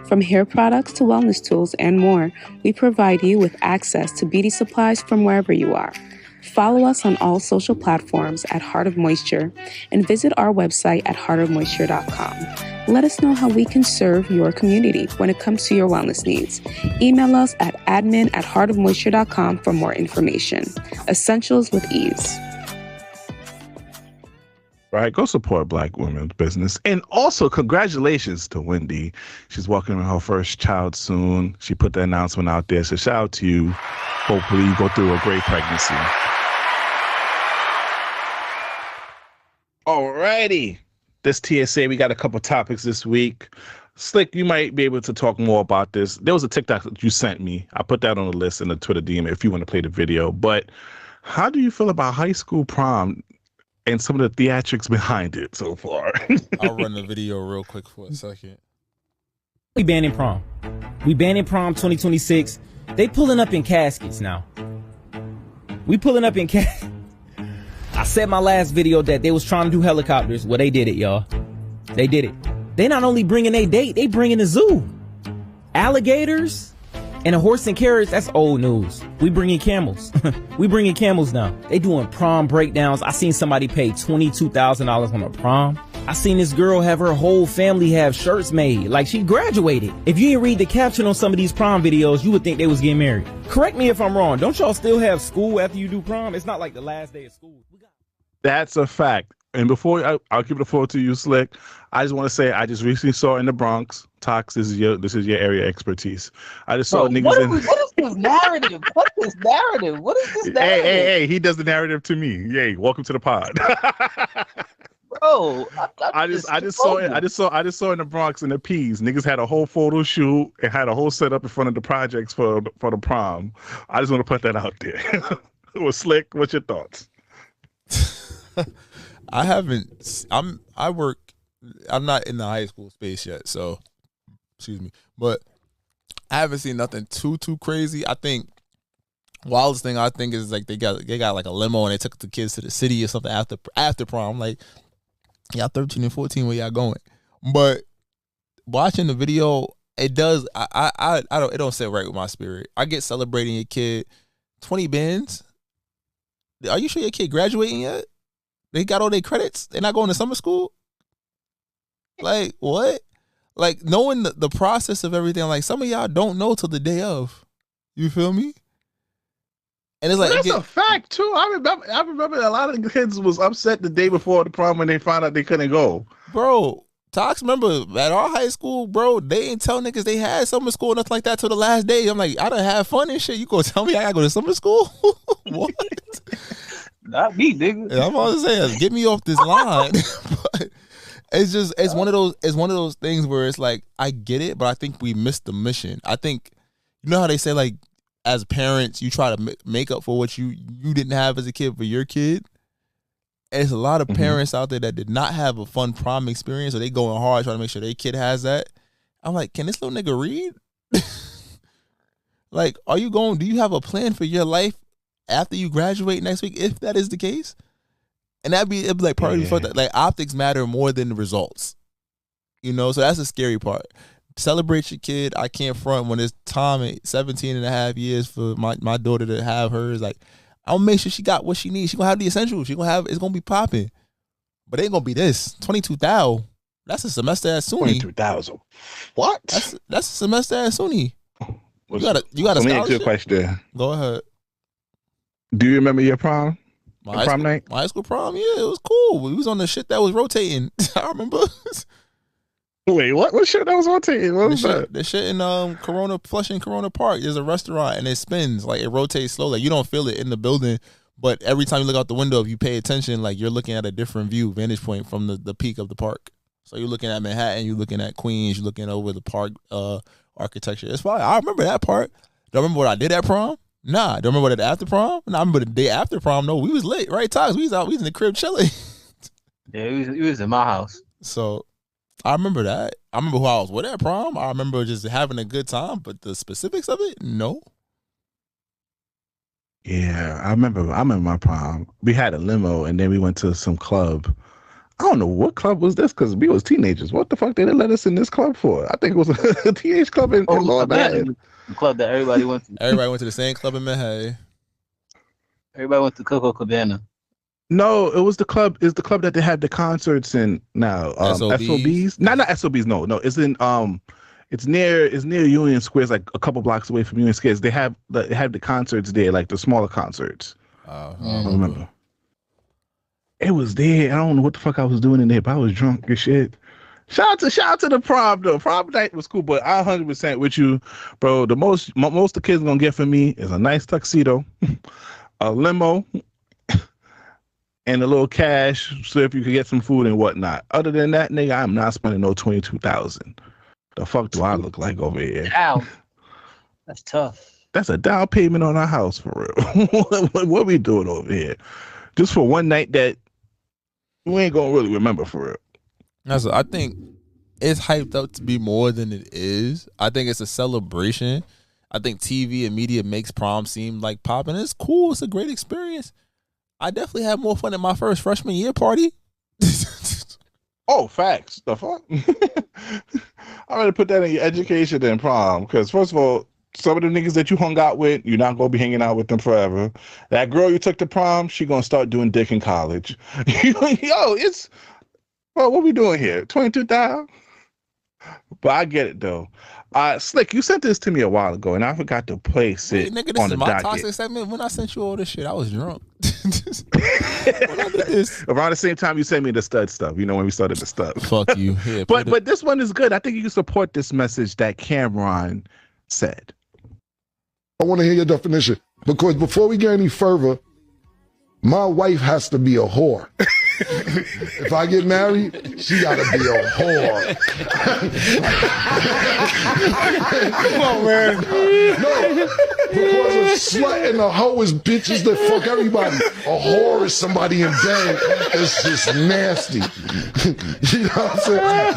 G: From hair products to wellness tools and more, we provide you with access to beauty supplies from wherever you are. Follow us on all social platforms at Heart of Moisture and visit our website at heartofmoisture.com. Let us know how we can serve your community when it comes to your wellness needs. Email us at admin@heartofmoisture.com for more information. Essentials with ease.
C: Right, go support Black women's business. And also, congratulations to Wendy. She's welcoming her first child soon. She put the announcement out there, so shout out to you. Hopefully you go through a great pregnancy. Alrighty. this TSA, we got a couple topics this week. Slick, you might be able to talk more about this. There was a TikTok that you sent me. I put that on the list in the Twitter DM if you want to play the video. But how do you feel about high school prom and some of the theatrics behind it so far?
E: I'll run the video real quick for a second.
H: We banning prom. We banning prom 2026. They pulling up in caskets now. We pulling up in caskets. I said my last video that they was trying to do helicopters. Well, they did it, y'all. They did it. They not only bringing a date, they bringing a zoo. Alligators and a horse and carriage, that's old news. We bringing camels. We bringing camels now. They doing prom breakdowns. I seen somebody pay $22,000 on a prom. I seen this girl have her whole family have shirts made like she graduated. If you didn't read the caption on some of these prom videos, you would think they was getting married. Correct me if I'm wrong. Don't y'all still have school after you do prom? It's not like the last day of school.
C: That's a fact. And before I'll give the floor to you, Slick. I just want to say I just recently saw in the Bronx. Tox, this is your area of expertise. I just saw niggas
D: what is this narrative? What is this narrative? What is this narrative?
C: Hey, he does the narrative to me. Yay, welcome to the pod.
D: Bro,
C: I just saw in the Bronx in the P's. Niggas had a whole photo shoot and had a whole setup in front of the projects for the prom. I just want to put that out there. It was Slick. What's your thoughts?
E: I'm not in the high school space yet, so excuse me. But I haven't seen nothing too crazy. I think wildest thing I think is like they got like a limo and they took the kids to the city or something after prom. I'm like, y'all 13 and 14, where y'all going? But watching the video, it does I don't, it don't sit right with my spirit. I get celebrating your kid. 20 bands. Are you sure your kid graduating yet? They got all their credits. They're not going to summer school. Like what? Like knowing the process of everything. Like some of y'all don't know till the day of. You feel me? And it's like
C: that's a fact too. I remember a lot of kids was upset the day before the prom when they found out they couldn't go.
E: Bro, Tox, remember at our high school, bro, they ain't tell niggas they had summer school, nothing like that till the last day. I'm like, I done have fun and shit. You gonna tell me I gotta go to summer school? What?
D: Not me, nigga.
E: I'm about to say, get me off this line. But it's one of those things where it's like, I get it, but I think we missed the mission. I think, you know how they say like, as parents, you try to make up for what you didn't have as a kid for your kid. And there's a lot of parents out there that did not have a fun prom experience, or they going hard trying to make sure their kid has that. I'm like, can this little nigga read? Like, do you have a plan for your life after you graduate next week, if that is the case? And it'd be like part of the like optics matter more than the results. You know, so that's the scary part. Celebrate your kid. I can't front when it's time at 17 and a half years for my daughter to have hers. Like, I'll make sure she got what she needs. She gonna have the essentials. She gonna have, it's gonna be popping. But it ain't gonna be this. 22,000. That's a semester at SUNY.
C: 22,000. What?
E: That's a semester at SUNY. You got a
C: Let me ask you a
E: scholarship?
C: question.
E: Go ahead.
C: Do you remember your prom? Prom night?
E: My high school prom, yeah, it was cool. We was on the shit that was rotating. I remember.
C: Wait, what shit that was rotating? What was that?
E: The shit in Flushing Corona Park. There's a restaurant and it spins, like it rotates slowly. Like, you don't feel it in the building, but every time you look out the window, if you pay attention, like you're looking at a different vantage point from the peak of the park. So you're looking at Manhattan, you're looking at Queens, you're looking over the park architecture. It's fine. I remember that part. Do I remember what I did at prom? Nah. Do I remember what I did after prom? Nah, I remember the day after prom. No, we was late, right? Times we was in the crib chilling.
D: Yeah, he was in my house.
E: So I remember that. I remember who I was with at prom. I remember just having a good time, but the specifics of it, no.
C: Yeah, I remember my prom. We had a limo and then we went to some club. I don't know what club was this because we was teenagers. What the fuck they didn't let us in this club for? I think it was a teenage club in Lower Manhattan.
D: The club that everybody went to.
E: Everybody went to the same club in Manhattan.
D: Everybody went to Coco Cabana.
C: No, it was the club. It's the club that they have the concerts in now. SOBs? Not SOBs. No. It's in it's near Union Square. It's like a couple blocks away from Union Square. They have the concerts there, like the smaller concerts. I don't remember. It was there. I don't know what the fuck I was doing in there, but I was drunk as shit. Shout out to the prom though. Prom night was cool, but I 100% with you, bro. The most the kids gonna get from me is a nice tuxedo, a limo, and a little cash so if you could get some food and whatnot. Other than that, nigga, I'm not spending no $22,000. The fuck do I look like over here?
D: Ow. That's tough.
C: That's a down payment on our house for real. what we doing over here? Just for one night that we ain't gonna really remember for real.
E: I think it's hyped up to be more than it is. I think it's a celebration. I think TV and media makes prom seem like popping. It's cool. It's a great experience. I definitely had more fun at my first freshman year party.
C: Oh, facts. The fuck? I'm gonna put that in your education and prom. Because first of all, some of the niggas that you hung out with, you're not gonna be hanging out with them forever. That girl you took to prom, she gonna start doing dick in college. It's what we doing here? 22,000? But I get it though. Slick, you sent this to me a while ago, and I forgot to place it.
E: Nigga, this
C: on
E: is
C: the
E: my
C: docket.
E: toxic segment. When I sent you all this shit, I was drunk.
C: Around the same time you sent me the stud stuff, when we started the stuff.
E: Fuck you. Yeah,
C: but this one is good. I think you can support this message that Cameron said.
I: I want to hear your definition, because before we get any further, my wife has to be a whore. If I get married, she gotta be a whore. Come on, man. No, because a slut and a hoe is bitches that fuck everybody. A whore is somebody in bed. It's just nasty. You know what I'm saying?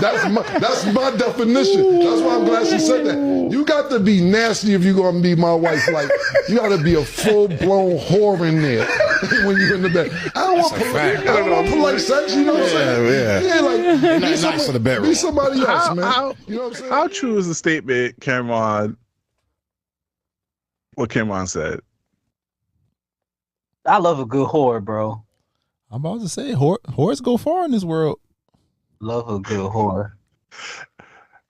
I: That's my definition. That's why I'm glad she said that. You got to be nasty if you're gonna be my wife. Like, you gotta be a full-blown whore in there when you're in the bed. I don't want polite sex, you know what I'm saying? Yeah, like,
J: nice for the bedroom.
I: Be somebody else, man. You know what I'm saying?
C: How true is the statement, Cameron? What Cameron said?
D: I love a good whore, bro.
E: I'm about to say, whores go far in this world.
D: Love a good whore.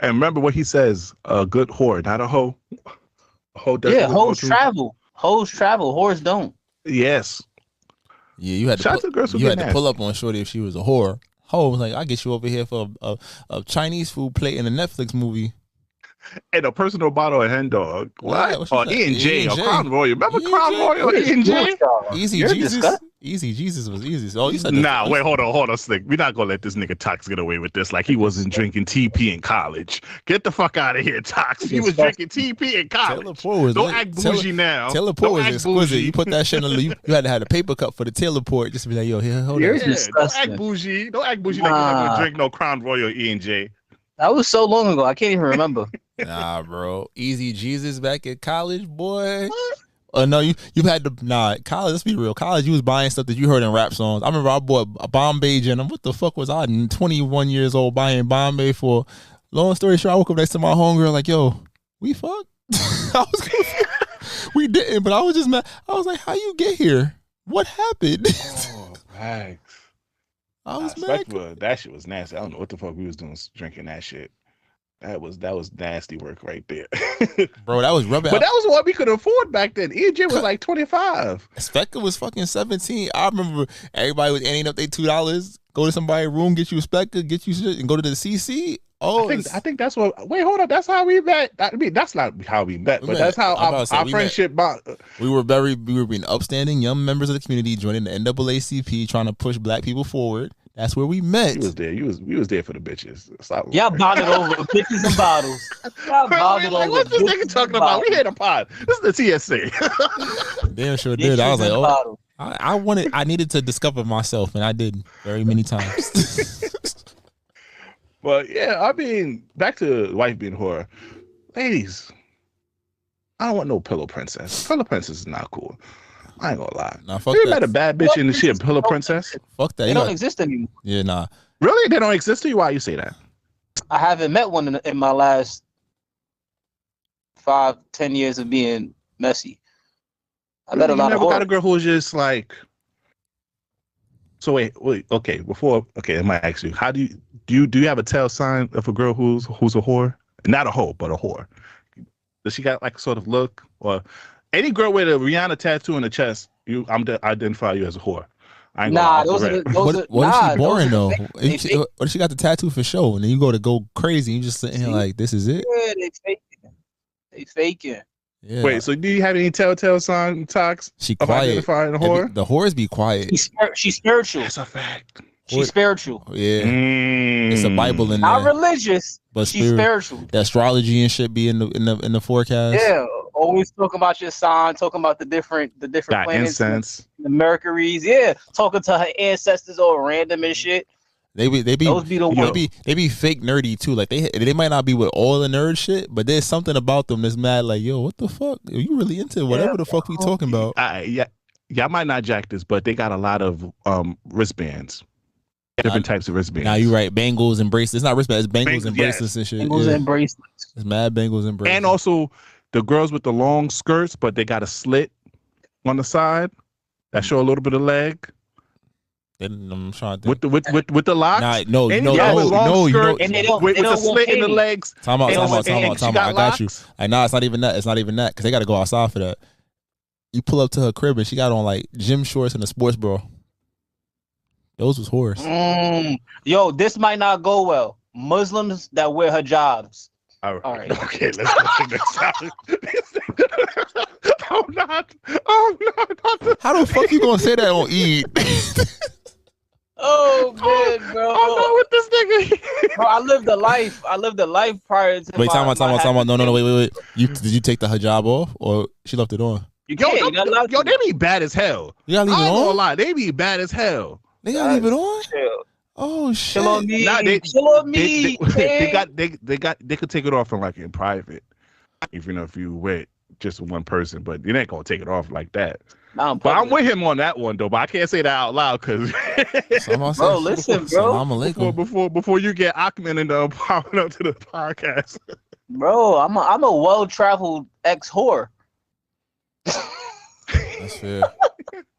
C: And remember what he says: a good whore, not a hoe.
D: Yeah, hoes travel. Hoes travel. Whores don't.
C: Yes.
E: Yeah, you had to pull up on Shorty if she was a whore. Ho was like, I'll get you over here for a Chinese food plate in a Netflix movie.
C: And a personal bottle of hen dog. What? Or E&J or Crown Royal. Remember Crown Royal or E&J?
E: Easy Jesus. Easy Jesus was easy. So you said
C: wait, hold on, Slick. We're not gonna let this nigga Tox get away with this like he wasn't drinking TP in college. Get the fuck out of here, Tox. He was drinking TP in college. Don't act bougie now.
E: Taylor Port was exquisite. You put that shit on you had to have a paper cup for the Taylor Port just to be like, yo, here, hold on.
C: Don't act bougie. Don't act bougie like you're not gonna drink no Crown Royal or E&J.
D: That was so long ago. I can't even remember.
E: Nah, bro. Easy Jesus back at college, boy. What? No, you had to college. Let's be real. College, you was buying stuff that you heard in rap songs. I remember I bought a Bombay gin. What the fuck was I? 21 years old buying Bombay for. Long story short, I woke up next to my homegirl like, yo, we fucked. We didn't, but I was just mad. I was like, how you get here? What happened?
C: Oh, thanks.
E: I was mad.
C: That shit was nasty. I don't know what the fuck we was doing drinking that shit. That was nasty work right there.
E: Bro, that was rubber.
C: But that was what we could afford back then. E&J was like 25.
E: Spectre was fucking 17. I remember everybody was ending up their $2. Go to somebody's room, get you a Spectre, get you shit, and go to the CC. Oh,
C: I think that's what. Wait, hold on. That's how we met. I mean, that's not how we met, but that's how our friendship bond.
E: We were being upstanding young members of the community, joining the NAACP, trying to push black people forward. That's where we met.
C: You was there. We was there for the bitches.
D: Y'all bonded over bitches and bottles. Y'all bonded over.
C: What's this nigga talking about? We had a pod. This is the TSA.
E: Damn sure did. I was like, oh, I needed to discover myself, and I did very many times.
C: But yeah, I mean, back to wife being whore. Ladies, I don't want no pillow princess. Pillow princess is not cool. I ain't gonna lie.
E: Nah, fuck
C: you
E: that.
C: met a bad bitch in the shit, pillow princess?
E: Fuck that.
D: They don't exist anymore.
E: Yeah, nah.
C: Really? They don't exist to you? Why you say that?
D: I haven't met one in my last 5-10 years of being messy. I met a lot of
C: never got a girl who was just like. So wait, okay. I might ask you, how do you have a tell sign of a girl who's a whore? Not a hoe, but a whore. Does she got like a sort of look, or any girl with a Rihanna tattoo in the chest? I'm to identify you as a whore. I ain't
E: those are what if she boring though? What if she got the tattoo for show, and then you go crazy, and you just sitting here like, this is it?
D: Yeah, they faking.
E: Yeah.
C: Wait, so do you have any telltale sign talks
E: She
C: of
E: quiet.
C: identifying the whore?
E: The whores be quiet.
D: She's spiritual.
C: That's a fact.
D: She's spiritual.
E: Yeah. It's a Bible in there.
D: Not religious, but she's spiritual.
E: The astrology and shit be in the forecast.
D: Yeah. Always talking about your sign, talking about the different planets,
C: incense,
D: the Mercuries. Yeah, talking to her ancestors all random and shit.
E: They be fake nerdy too. Like they might not be with all the nerd shit, but there's something about them that's mad. Like, yo, what the fuck? Are you really into whatever the fuck we talking about?
C: Y'all might not jack this, but they got a lot of wristbands. Different types of wristbands.
E: Now you're right. Bangles and bracelets. It's not wristbands. It's bangles and bracelets and shit.
D: Bangles and bracelets.
E: It's mad bangles and bracelets.
C: And also the girls with the long skirts, but they got a slit on the side that show a little bit of leg.
E: I'm trying to think.
C: With the locks.
E: No.
C: And a slit in the legs.
E: Time out. I got you. Nah, it's not even that. It's not even that because they got to go outside for that. You pull up to her crib and she got on like gym shorts and a sports bra. Those was whores.
D: Yo, this might not go well. Muslims that wear hijabs.
C: All right. Okay, let's go to the next topic. I'm not.
E: How the fuck you gonna say that on Eid?
D: Oh man, bro.
C: I'm not with this nigga.
D: Bro, I lived a life prior to.
E: Wait, time out. No, wait. Did you take the hijab off or she left it on?
C: Yo, they be bad as hell.
E: You gotta leave it on?
C: I ain't gonna lie, they be bad as hell.
E: They gotta leave it on?
D: Chill.
E: Oh shit.
D: Chill on me. Chill on me.
C: They could take it off in private. Even if you with just one person, but you ain't gonna take it off like that. But I'm with him on that one though. But I can't say that out loud because
D: bro, listen, bro.
C: Before you get Achman and popping up to the podcast.
D: Bro, I'm a well-traveled ex-whore.
E: That's fair.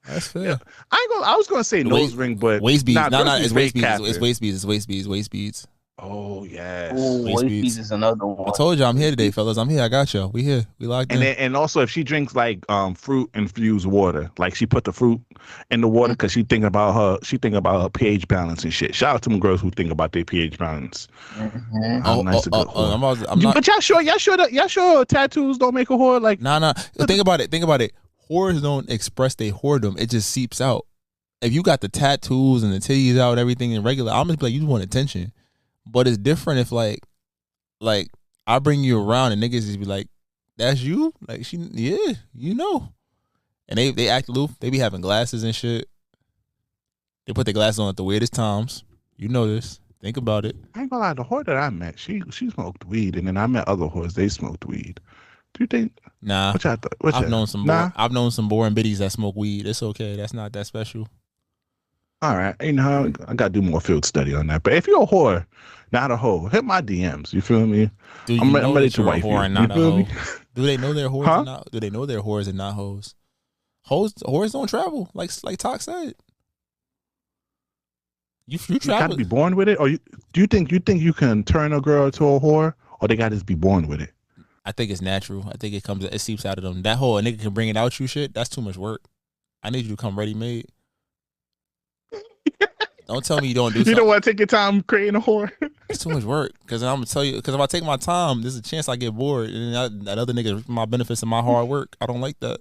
E: That's fair.
C: Yeah. I was gonna say nose ring, but
E: waist beads.
C: Nah,
E: it's waist beads. It's waist beads.
C: Oh yes.
D: Waist beads is another one.
E: I told you I'm here today, fellas. I'm here. I got y'all. We here. We locked in.
C: And also if she drinks like fruit infused water, like she put the fruit in the water because she thinking about her pH balance and shit. Shout out to them girls who think about their pH balance. But y'all sure tattoos don't make a whore? Like
E: nah. Think about it. Whores don't express their whoredom. It just seeps out. If you got the tattoos and the titties out, everything in regular, I'm just like, you just want attention. But it's different if like I bring you around and niggas just be like, that's you? Like you know. And they act aloof. They be having glasses and shit. They put their glasses on at the weirdest times. You know this. Think about it.
C: I ain't gonna lie, the whore that I met, she smoked weed, and then I met other whores, they smoked weed. Do you think?
E: Nah. I've known some boring biddies that smoke weed. It's okay. That's not that special.
C: All right. You know, I got to do more field study on that. But if you're a whore, not a hoe, hit my DMs. You feel me? I'm ready to wife you. You feel me?
E: Do they know they're whores or not? Do they know they're whores and not hoes? Whores don't travel, like Talk said. You travel.
C: You got to be born with it? Or do you think you can turn a girl to a whore, or they got to just be born with it?
E: I think it's natural. I think it seeps out of them. That whole a nigga can bring it out you shit, that's too much work. I need you to come ready made. Don't tell me you don't do something.
C: You don't want to take your time creating a whore?
E: It's too much work. Because I'm going to tell you, because if I take my time, there's a chance I get bored. And that other nigga my benefits of my hard work. I don't like that.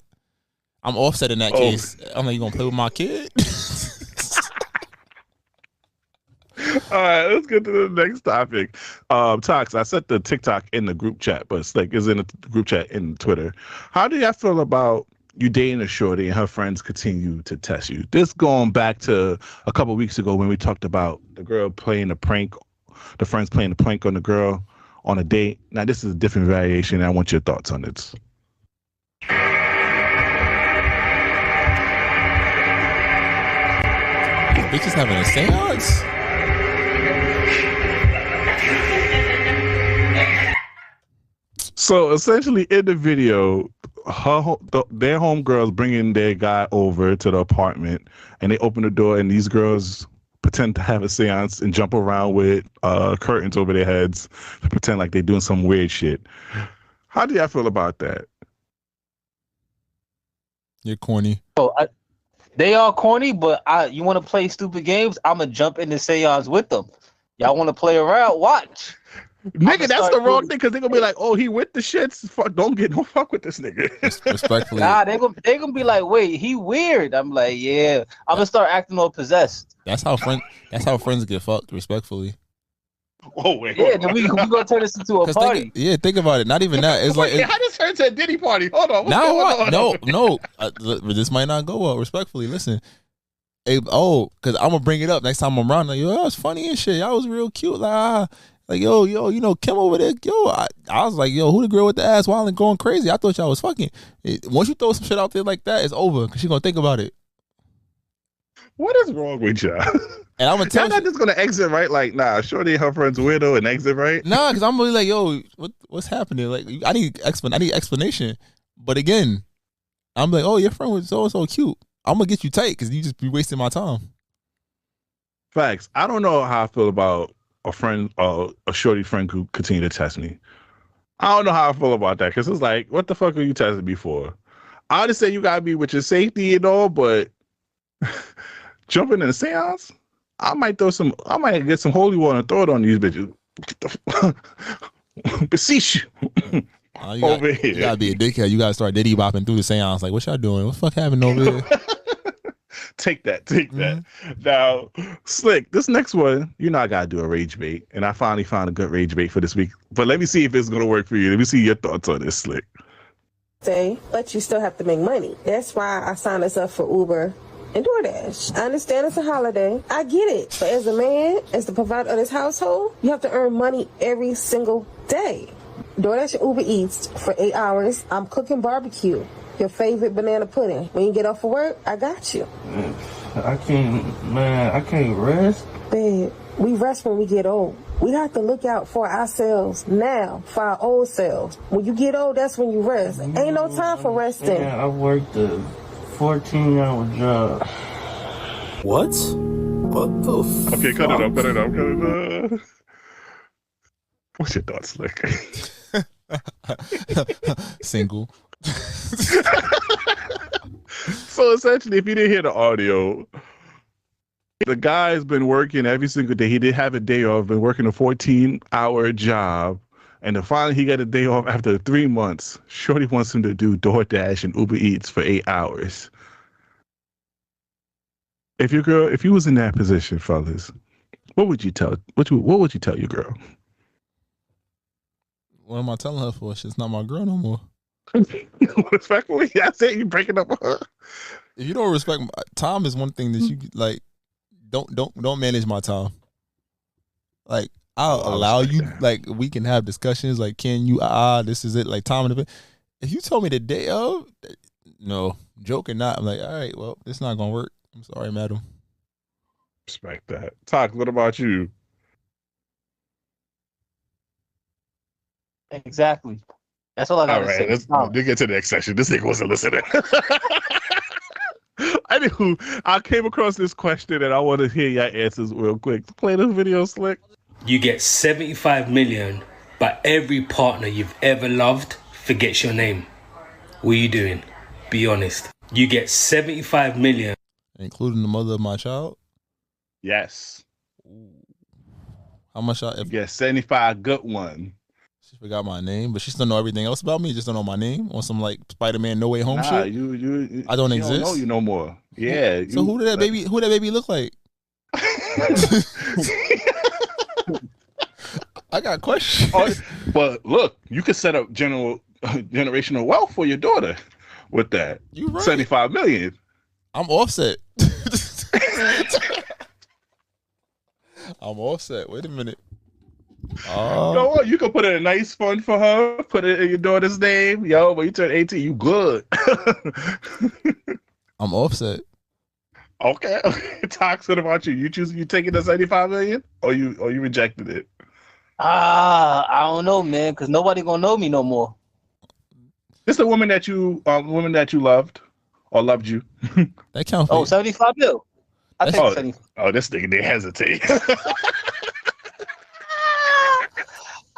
E: I'm offset in that case. I'm like, you going to play with my kid?
C: All right, let's get to the next topic. Talks. I set the TikTok in the group chat, but it's in the group chat in Twitter. How do y'all feel about you dating a shorty and her friends continue to test you? This going back to a couple of weeks ago when we talked about the girl playing the prank, the friends playing the prank on the girl on a date. Now this is a different variation, and I want your thoughts on this.
E: Bitches having a seance?
C: So essentially, in the video, their homegirls bringing their guy over to the apartment, and they open the door, and these girls pretend to have a seance and jump around with curtains over their heads to pretend like they're doing some weird shit. How do y'all feel about that?
E: You're corny.
D: They are corny, but you want to play stupid games? I'm gonna jump in the seance with them. Y'all want to play around? Watch.
C: Nigga, that's the wrong thing because they're gonna be like, oh, he with the shits. Fuck, don't fuck with this nigga.
E: Respectfully.
D: Nah, they gonna be like, wait, he weird. I'm like, yeah. I'm gonna start acting all possessed.
E: That's how friends get fucked, respectfully.
C: Oh wait,
D: yeah, then we gonna turn this into a party.
E: Think about it. Not even that. It's like
C: how does turn to a Diddy party? Hold on.
E: No. This might not go well. Respectfully, listen. Because I'm gonna bring it up next time I'm around. Like, yo, that was funny and shit. Y'all was real cute. Like, yo, you know, Kim over there. Yo, I was like, yo, who the girl with the ass wild and going crazy? I thought y'all was fucking. Once you throw some shit out there like that, it's over because she gonna think about it.
C: What is wrong with y'all?
E: And I'm gonna tell
C: y'all not just gonna exit right. Like, nah, Shorty and her friend's weirdo and exit right.
E: Nah, because I'm really like, yo, what's happening? Like, I need explanation. But again, I'm like, oh, your friend was so cute. I'm gonna get you tight because you just be wasting my time.
C: Facts. I don't know how I feel about a friend, a shorty friend who continue to test me. I don't know how I feel about that because it's like, what the fuck are you testing me for? I understand you gotta be with your safety and all, but jumping in a seance, I might get some holy water and throw it on these bitches. Beseech you. Over here.
E: You gotta be a dickhead. You gotta start diddy bopping through the seance. Like, what y'all doing? What the fuck happened over here?
C: Take that. Now, Slick, this next one, you know I gotta do a rage bait, and I finally found a good rage bait for this week. But let me see if it's gonna work for you. Let me see your thoughts on this, Slick.
J: But you still have to make money. That's why I signed us up for Uber and DoorDash. I understand it's a holiday. I get it. But as a man, as the provider of this household, you have to earn money every single day. DoorDash and Uber Eats for 8 hours. I'm cooking barbecue. Your favorite banana pudding. When you get off of work, I got you.
K: I can't rest.
J: Babe, we rest when we get old. We have to look out for ourselves now, for our old selves. When you get old, that's when you rest. Ain't no time for resting.
K: Yeah, I worked a 14-hour job.
L: What? What the fuck?
C: Okay, cut it up. What's your thoughts, Slick?
E: Single.
C: So essentially, if you didn't hear the audio, the guy's been working every single day. He did have a day off, been working a 14-hour job, and then finally he got a day off after 3 months. Shorty wants him to do DoorDash and Uber Eats for 8 hours. If you was in that position, fellas, what would you tell? What would you tell your girl?
E: What am I telling her for? She's not my girl no more.
C: Respectfully, I said you breaking up with her.
E: If you don't respect time, is one thing that you like. Don't manage my time. Like, I'll allow you. Like, we can have discussions. Like, can you? This is it. Like, time and if you told me the day of, no, joke or not, I'm like, all right, well, it's not gonna work. I'm sorry, madam.
C: Respect that. Talk. What about you?
D: Exactly. That's all I got to say.
C: Let's get to the next section. This nigga wasn't listening. I came across this question and I want to hear your answers real quick. Play this video, Slick.
L: You get 75 million, but every partner you've ever loved forgets your name. What are you doing? Be honest. You get 75 million.
E: Including the mother of my child?
C: Yes.
E: How much?
C: You get 75 good one.
E: She forgot my name, but she still know everything else about me. Just don't know my name. On some like Spider-Man No Way Home shit.
C: You
E: I don't exist.
C: Don't know you no more. Yeah.
E: So who did that baby look like? I got questions.
C: But look, you could set up generational wealth for your daughter with that.
E: You right.
C: 75 million.
E: I'm offset. I'm offset. Wait a minute.
C: Yo, you can put in a nice fund for her, put it in your daughter's name. Yo, when you turn 18, you good.
E: I'm offset.
C: Okay. Talks, what about you? You taking the 75 million or you rejected it?
D: I don't know, man, because nobody gonna know me no more.
C: This the woman that you loved or loved you.
E: That count for
D: 75 mil. I take 75.
C: Oh, this nigga didn't hesitate.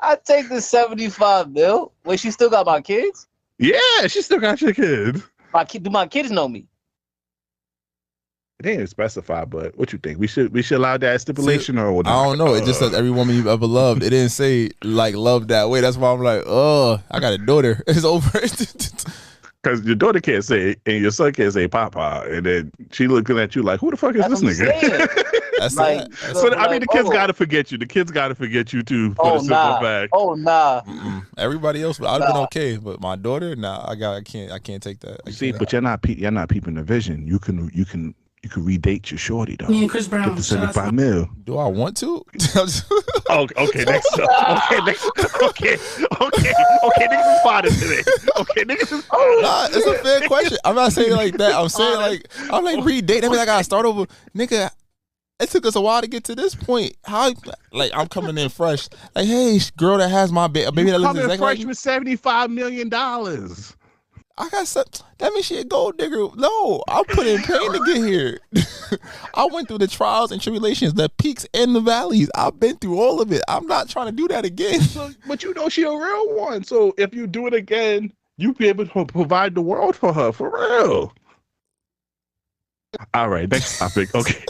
D: I take the 75 mil. Wait, she still got my kids?
C: Yeah, she still got your kids.
D: Do my kids know me?
C: It ain't specified, but what you think? We should allow that stipulation or not?
E: I don't know. It just says every woman you've ever loved. It didn't say like love that way. That's why I'm like, oh, I got a daughter. It's over.
C: Because your daughter can't say it, and your son can't say Papa, and then she looking at you like, who the fuck is this nigga?
E: That's
D: like,
C: so I mean, the kids gotta forget you. The kids gotta forget you too. For the simple fact.
D: Oh nah.
E: Everybody else, I'd have been okay, but my daughter, nah, I can't take that.
C: See, but you're not peeping the vision. You can redate your shorty though.
A: Me and Chris Brown.
C: Get the 75 mil.
E: Do I want to?
C: Okay, next up. Okay. Niggas is fine today. Okay, niggas is fine.
E: Nah, it's a fair question. I'm not saying it like that. I'm saying I'm like redate. That means I gotta start over, nigga. It took us a while to get to this point. How I'm coming in fresh. Like, hey, girl that has my baby that looks exactly
C: fresh
E: like
C: with $75 million.
E: I got that means she a gold digger. No, I put in pain to get here. I went through the trials and tribulations, the peaks and the valleys. I've been through all of it. I'm not trying to do that again.
C: But you know she a real one. So if you do it again, you be able to provide the world for her for real. All right, next topic. Okay,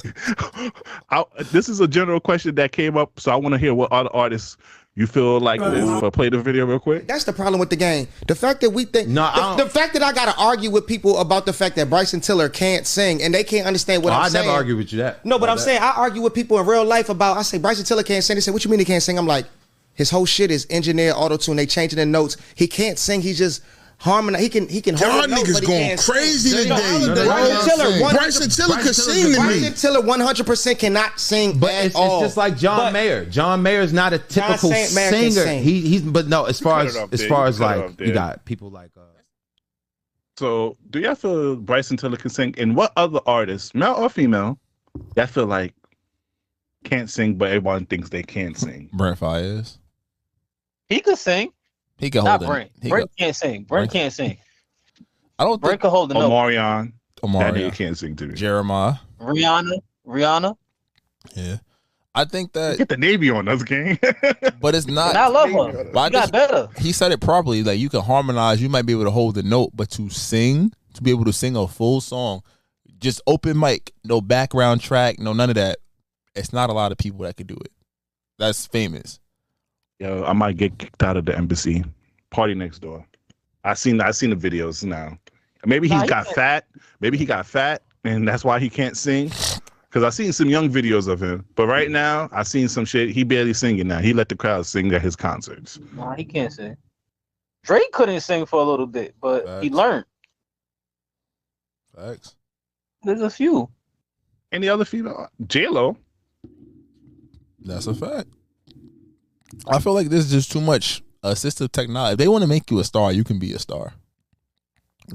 C: this is a general question that came up, so I want to hear what other artists you feel like this. Play the video real quick.
M: That's the problem with the game. The fact that we think the fact that I gotta argue with people about the fact that Bryson Tiller can't sing and they can't understand what I'm saying.
N: I never argue with you that.
M: No, but I'm saying I argue with people in real life about. I say Bryson Tiller can't sing. They say, "What you mean he can't sing?" I'm like, his whole shit is engineered auto-tune. They changing the notes. He can't sing. He just harmonize. He can hold
I: Y'all niggas going crazy today. Bryson Tiller could sing to me.
M: Bryson Tiller 100% cannot sing
N: but
M: at
N: it's
M: all.
N: It's just like John Mayer. John Mayer's not a typical singer. He's but no, as far as like you got people like
C: So do y'all feel Bryson Tiller can sing? And what other artists, male or female, y'all feel like can't sing but everyone thinks they can sing?
E: Brent Faiyaz.
D: He could sing.
E: He can hold it.
D: Brent. Brent can't sing. Brent can't sing.
E: I don't
D: Brent can hold the note.
C: Omarion. That nigga can't sing to me.
E: Jeremiah.
D: Rihanna.
E: Yeah. I think that
C: get the Navy on us, gang.
E: But it's not.
D: And I love her.
E: But
D: got better.
E: He said it properly. Like you can harmonize, you might be able to hold the note, but to be able to sing a full song, just open mic, no background track, no none of that. It's not a lot of people that could do it. That's famous.
C: Yo, I might get kicked out of the embassy. Party next door. I seen the videos now. Maybe he got fat. Maybe he got fat, and that's why he can't sing. Because I seen some young videos of him, but right now I seen some shit. He barely singing now. He let the crowd sing at his concerts.
D: Nah, he can't sing. Drake couldn't sing for a little bit, but
E: Facts.
D: he learned.
E: Facts.
D: There's a few.
C: Any other female? J-Lo.
E: That's a fact. I feel like this is just too much assistive technology. If they want to make you a star, you can be a star.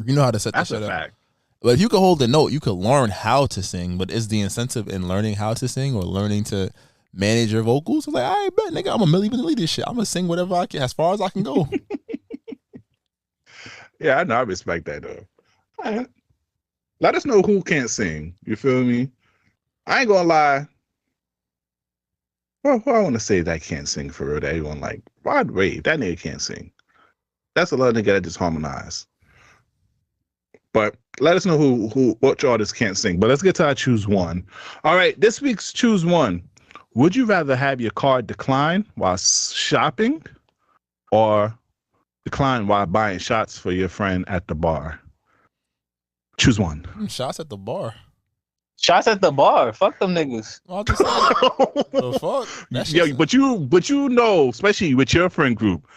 E: You know how to set that shit up. Fact. But if you can hold the note, you can learn how to sing. But is the incentive in learning how to sing or learning to manage your vocals? It's like, I bet, nigga, I'm a million this shit. I'm gonna sing whatever I can, as far as I can go.
C: Yeah, I know. I respect that though. Right. Let us know who can't sing. You feel me? I ain't gonna lie. Well, I want to say that can't sing for real. That everyone like, Rod Wave, that nigga can't sing. That's a lot of nigga that just harmonize. But let us know which artists can't sing. But let's get to our choose one. All right, this week's choose one. Would you rather have your card decline while shopping or decline while buying shots for your friend at the bar? Choose one.
E: Shots at the bar.
D: Shots at the bar. Fuck them niggas.
E: The fuck?
C: Yo, but you know, especially with your friend group,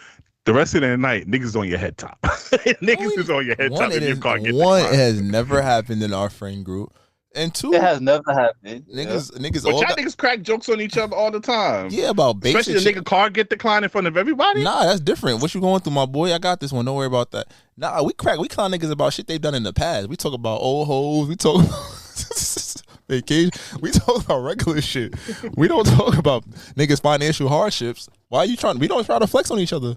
C: the rest of the night, niggas on your head top. Niggas is on your head top in your car.
E: It has never happened in our friend group. And two,
D: it has never happened.
E: Niggas,
C: but y'all niggas crack jokes on each other all the time.
E: Yeah, about basic
C: especially the nigga car get declined in front of everybody.
E: Nah, that's different. What you going through, my boy? I got this one. Don't worry about that. Nah, we clown niggas about shit they've done in the past. We talk about old hoes. We talk about vacation. We talk about regular shit. We don't talk about niggas' financial hardships. Why are you trying? We don't try to flex on each other.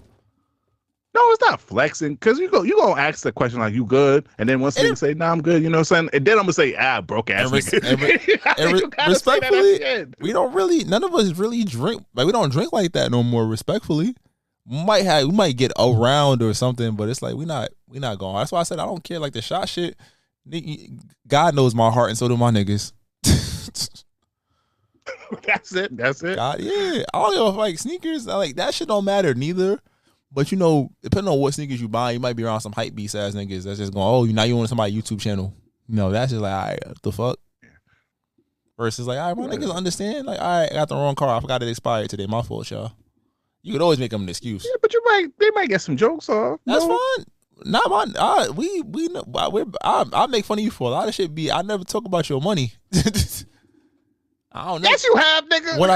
C: No, it's not flexing, because you gonna ask the question like, you good? And then once nigga say, nah, I'm good, you know what I'm saying? And then I'm gonna say, broke ass nigga.
E: Respectfully, we don't really, none of us really drink. Like, we don't drink like that no more, respectfully. We might get around or something, but it's like we not going. That's why I said I don't care. Like the shot shit, God knows my heart, and so do my niggas.
C: That's it.
E: God, yeah. I don't know if like sneakers, like that shit don't matter neither. But you know, depending on what sneakers you buy, you might be around some hype beast ass niggas that's just going, oh, now you on somebody's YouTube channel. You know, that's just like, all right, what the fuck? Versus like, all right, my niggas understand. Like, all right, I got the wrong car. I forgot it expired today. My fault, y'all. You could always make them an excuse.
C: Yeah, but they might get some jokes off.
E: That's fine. Not my. I make fun of you for a lot of shit. I never talk about your money. I don't know.
C: Yes, you have, nigga.
E: What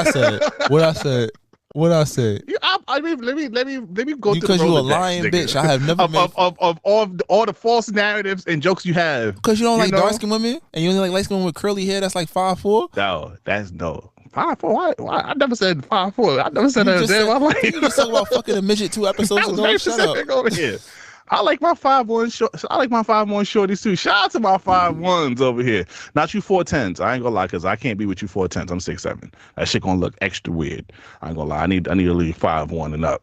E: I said.
C: I mean, let me go
E: because
C: through the
E: you a lying bitch. I have never
C: of all the false narratives and jokes you have.
E: Because you don't like dark skinned women and you only like light skinned women with curly hair. That's like 5'4".
C: No, that's no 5'4". Why? I never said 5'4". I never said that.
E: You just talk about fucking a midget 2 episodes ago.
C: Very specific over here. I like my 5'1" short. I like my 5'1" shorties too. Shout out to my 5'1s over here. Not you 4'10s. I ain't gonna lie, cause I can't be with you 4'10s. I'm 6'7". That shit gonna look extra weird. I ain't gonna lie. I need to leave 5'1" and up.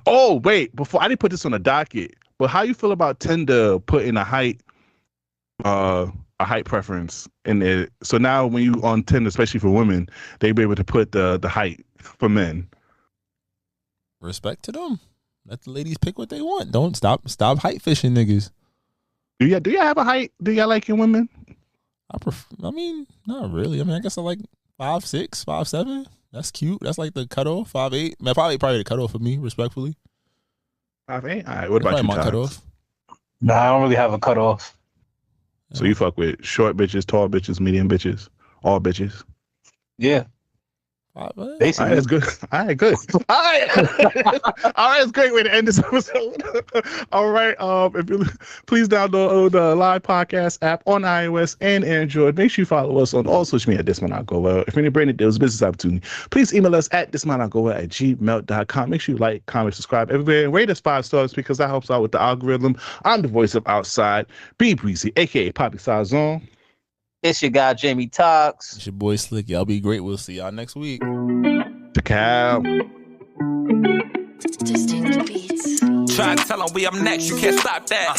C: Oh wait, before I didn't put this on the docket, but how you feel about Tinder putting a height preference in there? So now when you on Tinder, especially for women, they be able to put the height for men.
E: Respect to them. Let the ladies pick what they want. Don't stop height fishing niggas.
C: Do you have a height? Do y'all like your women?
E: I mean, not really. I mean, I guess I like 5'6", 5'7". That's cute. That's like the cutoff. 5'8". Man, probably the cutoff for me, respectfully.
C: 5'8". All right. What about you,
D: my
E: cutoff?
D: Nah, I don't really have a cutoff.
C: So you fuck with short bitches, tall bitches, medium bitches, all bitches?
D: Yeah.
C: Basically. All right, that's good. All right, good. All right. All right, it's a great way to end this episode. All right. If you please download the live podcast app on iOS and Android. Make sure you follow us on all social media. This might not go well. If any branded deals, business opportunity, please email us at thismightnotgowell@gmail.com. Make sure you like, comment, subscribe everywhere, and rate us 5 stars because that helps out with the algorithm. I'm the voice of Outside, B Breezy, aka Poppy Sazon.
D: It's your guy, Jamie Talks.
E: It's your boy, Slick. Y'all be great. We'll see y'all next week.
C: The cow.
B: Distinct beats. Try to tell them we up next. You can't stop that.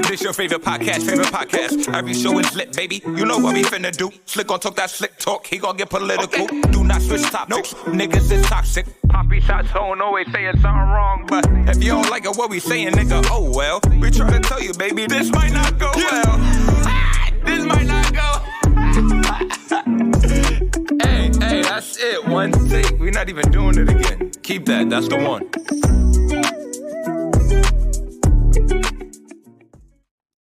B: This your favorite podcast. Every show is lit, baby. You know what we finna do. Slick gon' talk that slick talk. He gon' get political. Okay. Do not switch topics. Niggas is toxic. Poppy shots don't always saying something wrong. But if you don't like it, what we saying, nigga, oh well. We try to tell you, baby, this might not go well. This might not go. Hey, that's it. One take. We're not even doing it again. Keep that. That's the one.